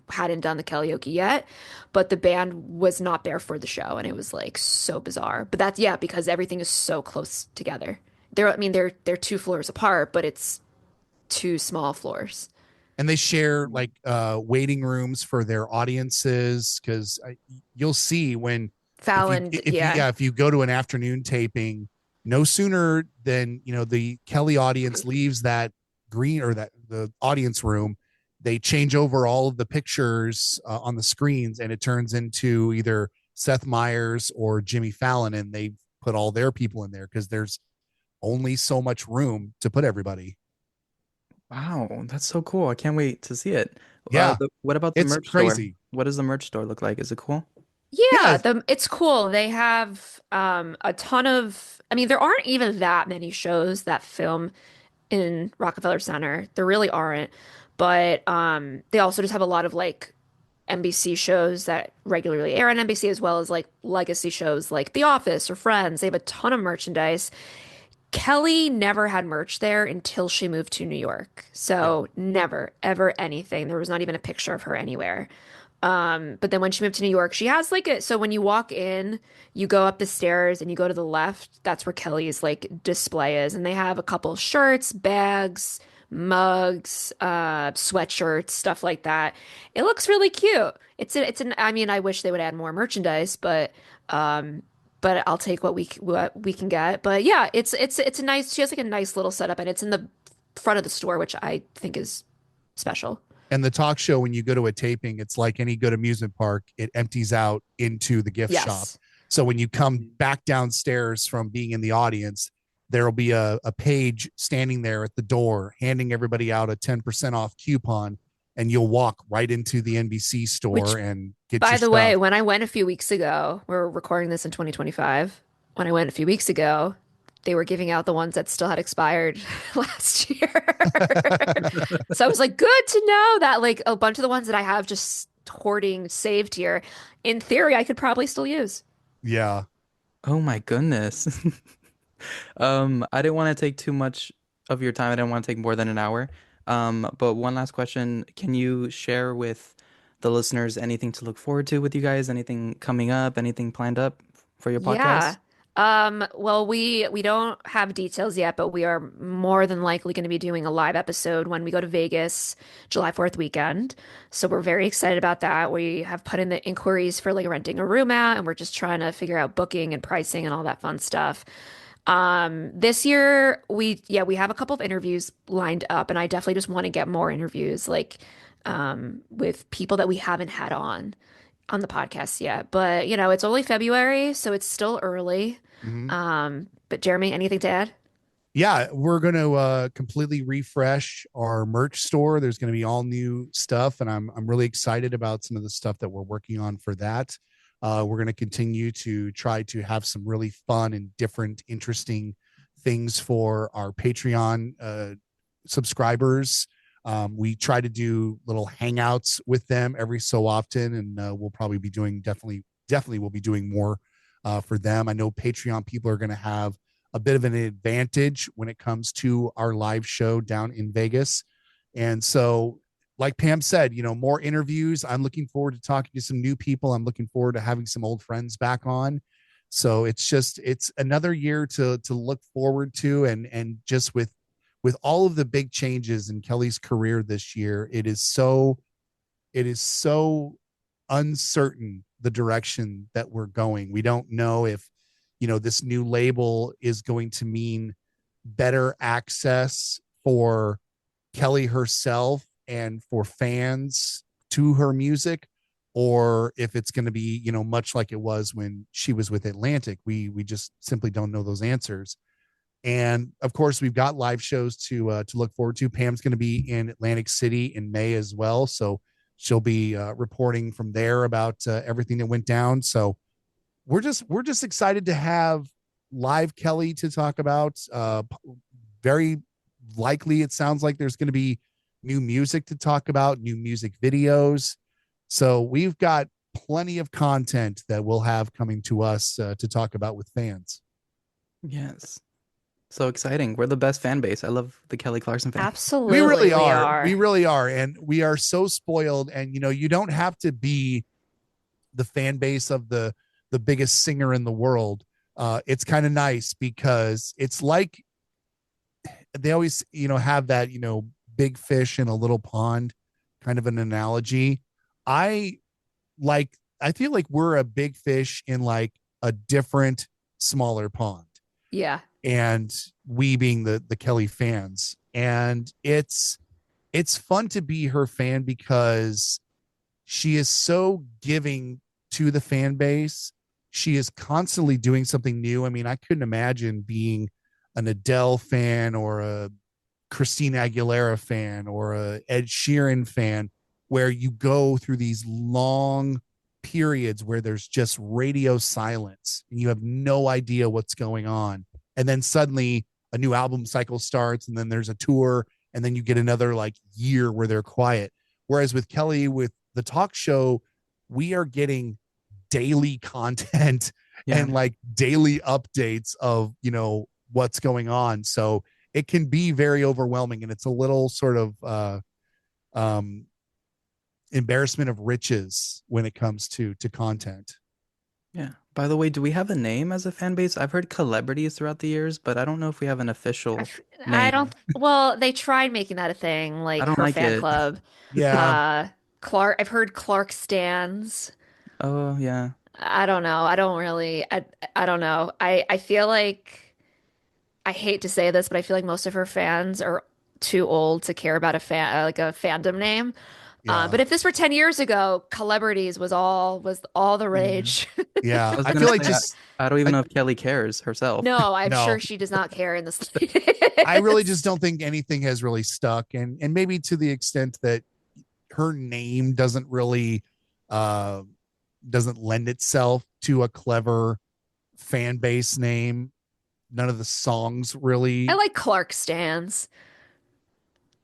hadn't done the karaoke yet, but the band was not there for the show, and it was like so bizarre. But that's yeah, because everything is so close together. I mean, they're two floors apart, but it's two small floors. And they share like waiting rooms for their audiences because you'll see when Fallon, yeah, if you go to an afternoon taping, no sooner than the Kelly audience leaves that green or that the audience room, they change over all of the pictures on the screens and it turns into either Seth Meyers or Jimmy Fallon, and they put all their people in there because there's only so much room to put everybody. Wow, that's so cool. I can't wait to see it. Yeah, What about the it's merch store? crazy. What does the merch store look like? Is it cool? Yeah, Yeah. it's cool. They have a ton of, I mean, there aren't even that many shows that film in Rockefeller Center. There really aren't. But they also just have a lot of like NBC shows that regularly air on NBC, as well as like legacy shows like The Office or Friends. They have a ton of merchandise. Kelly never had merch there until she moved to New York. Yeah. So never, ever anything. There was not even a picture of her anywhere. But then when she moved to New York, she has like so when you walk in, you go up the stairs and you go to the left, that's where Kelly's like display is. And they have a couple shirts, bags, mugs, sweatshirts, stuff like that. It looks really cute. I mean, I wish they would add more merchandise, but I'll take what we can get. But yeah, it's a nice, she has like a nice little setup and it's in the front of the store, which I think is special. And the talk show, when you go to a taping, it's like any good amusement park, it empties out into the gift shop. Yes. So when you come back downstairs from being in the audience, there'll be a page standing there at the door handing everybody out a 10% off coupon, and you'll walk right into the NBC Which store and get your By the way, stuff. when I went a few weeks ago, we're recording this in 2025. When I went a few weeks ago, they were giving out the ones that still had expired last year. So I was like, good to know that like a bunch of the ones that I have just hoarding saved here, in theory, I could probably still use. Yeah. Oh my goodness. I didn't want to take too much of your time. I didn't want to take more than an hour. But one last question. Can you share with the listeners anything to look forward to with you guys? Anything coming up? Anything planned up for your Yeah. podcast? Well, we don't have details yet, but we are more than likely going to be doing a live episode when we go to Vegas July 4th weekend. So we're very excited about that. We have put in the inquiries for like renting a room out, and we're just trying to figure out booking and pricing and all that fun stuff. This year we have a couple of interviews lined up, and I definitely just want to get more interviews like with people that we haven't had on the podcast yet. But you know, it's only February, so it's still early. Mhm. But Jeremy, anything to add? Yeah, we're going to completely refresh our merch store. There's going to be all new stuff, and I'm really excited about some of the stuff that we're working on for that. We're going to continue to try to have some really fun and different, interesting things for our Patreon subscribers. We try to do little hangouts with them every so often, and we'll probably be doing definitely we'll be doing more for them. I know Patreon people are going to have a bit of an advantage when it comes to our live show down in Vegas. And so, like Pam said, you know, more interviews. I'm looking forward to talking to some new people. I'm looking forward to having some old friends back on. So it's another year to look forward to, and just with all of the big changes in Kelly's career this year, it is so uncertain the direction that we're going. We don't know if, you know, this new label is going to mean better access for Kelly herself and for fans to her music, or if it's going to be, you know, much like it was when she was with Atlantic. We just simply don't know those answers. And of course, we've got live shows to look forward to. Pam's going to be in Atlantic City in May as well, so she'll be reporting from there about everything that went down. So we're just excited to have live Kelly to talk about. Very likely, it sounds like there's going to be new music to talk about, new music videos. So we've got plenty of content that we'll have coming to us to talk about with fans. Yes. So exciting. We're the best fan base. I love the Kelly Clarkson fan. We really Absolutely, we are. We are. really are. And we are so spoiled. And, you know, you don't have to be the fan base of the biggest singer in the world. It's kind of nice because it's like they always, you know, have that, you know, big fish in a little pond kind of an analogy. I I feel like we're a big fish in like a different, smaller pond. Yeah. And we being the Kelly fans. And it's fun to be her fan because she is so giving to the fan base. She is constantly doing something new. I mean, I couldn't imagine being an Adele fan or a Christina Aguilera fan or a Ed Sheeran fan where you go through these long periods where there's just radio silence and you have no idea what's going on. And then suddenly a new album cycle starts, and then there's a tour, and then you get another like year where they're quiet. Whereas with Kelly, with the talk show, we are getting daily content and like daily updates of, what's going on. So it can be very overwhelming, and it's a little sort of embarrassment of riches when it comes to content. Yeah. By the way, do we have a name as a fan base? I've heard celebrities throughout the years, but I don't know if we have an official I name. don't. Well, they tried making that a thing, I like don't her like fan it. club. Yeah. I've heard Clark stands. Oh, yeah. I don't know. I don't really. I don't know. I feel like I hate to say this, but I feel like most of her fans are too old to care about like a fandom name. Yeah. But if this were 10 years ago, celebrities was all the rage. I Yeah. was I gonna feel like say, just, I don't even I, know if Kelly cares herself. No, I'm no, sure she does not care in the I really just slightest. don't think anything has really stuck. And maybe to the extent that her name uh, doesn't lend itself to a clever fan base name. None of the songs I really. like Clark stands.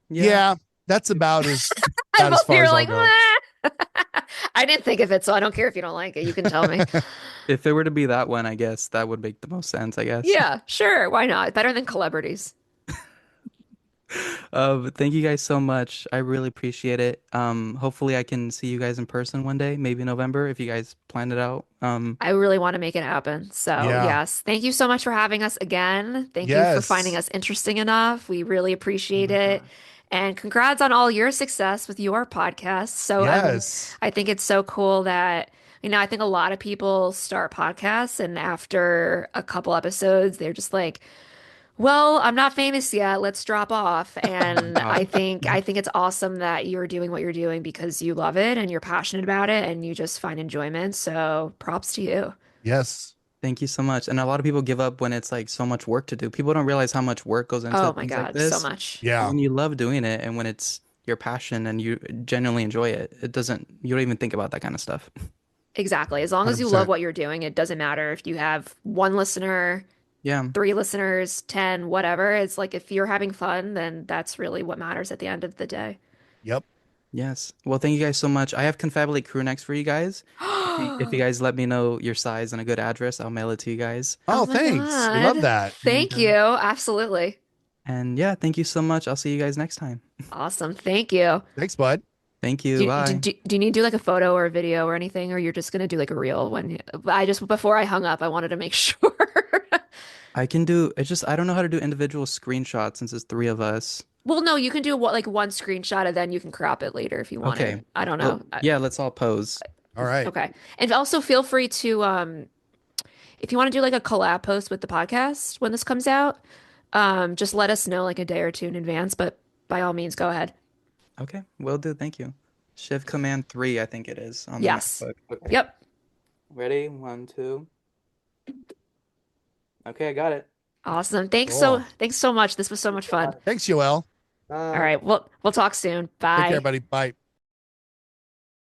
Yeah. That's I about as both far you're as I'll like, go. "Meh." I didn't think of it, so I don't care if you don't like it. You can tell me. If it were to be that one, I guess that would make the most sense, I guess. Yeah, sure. Why not? Better than celebrities. But thank you guys so much. I really appreciate it. Hopefully I can see you guys in person one day, maybe in November if you guys plan it out. I really want to make it happen. So, Yeah. yes, thank you so much for having us again. Thank you for finding Yes. us interesting enough. We really appreciate it. And congrats on all your success with your podcast. Yes. I think it's so cool that, I think a lot of people start podcasts and after a couple episodes, they're just like, well, I'm not famous yet. Let's drop off. Oh my And God. I think it's awesome that you're doing what you're doing because you love it and you're passionate about it and you just find enjoyment. So props to you. Yes. Thank you so much. And a lot of people give up when it's like so much work to do. People don't realize how much work goes into Oh my things like God, so this. much. But Yeah. when you love doing it and when it's your passion and you genuinely enjoy it, you don't even think about that kind of stuff. Exactly. As long as you love 100%. what you're doing, it doesn't matter if you have one listener, Yeah. three listeners, 10, whatever. It's like if you're having fun, then that's really what matters at the end of the day. Yep. Yes. Well, thank you guys so much. I have Confabulate crew necks for you guys. If you guys let me know your size and a good address, I'll mail it to you guys. Oh Oh, my thanks. We love God. that. And Thank you. Absolutely. and yeah, thank you so much. I'll see you guys next time. Awesome. Thank you. Thanks, bud. Thank you. Bye. Do you need to do like a photo or a video or anything, or you're just gonna do like a reel before I hung up, I wanted to make sure. I can do it's just I don't know how to do individual screenshots since it's three of us. Well, no, you can do like one screenshot and then you can crop it later if you want Okay. it. I don't Well, know. yeah, let's all pose. All right. Okay. And also feel free to if you want to do like a collab post with the podcast when this comes out, just let us know like a day or two in advance, but by all means go ahead. Okay, will do. Thank you. Shift Command 3, I think it is on the Yes. MacBook. Okay. Yep. Ready? 1, 2. Okay, I got it. Awesome. Cool. Thanks so much. This was so much fun. Thanks, Yoel. All right. We'll talk soon. Take care, Bye. buddy. Bye.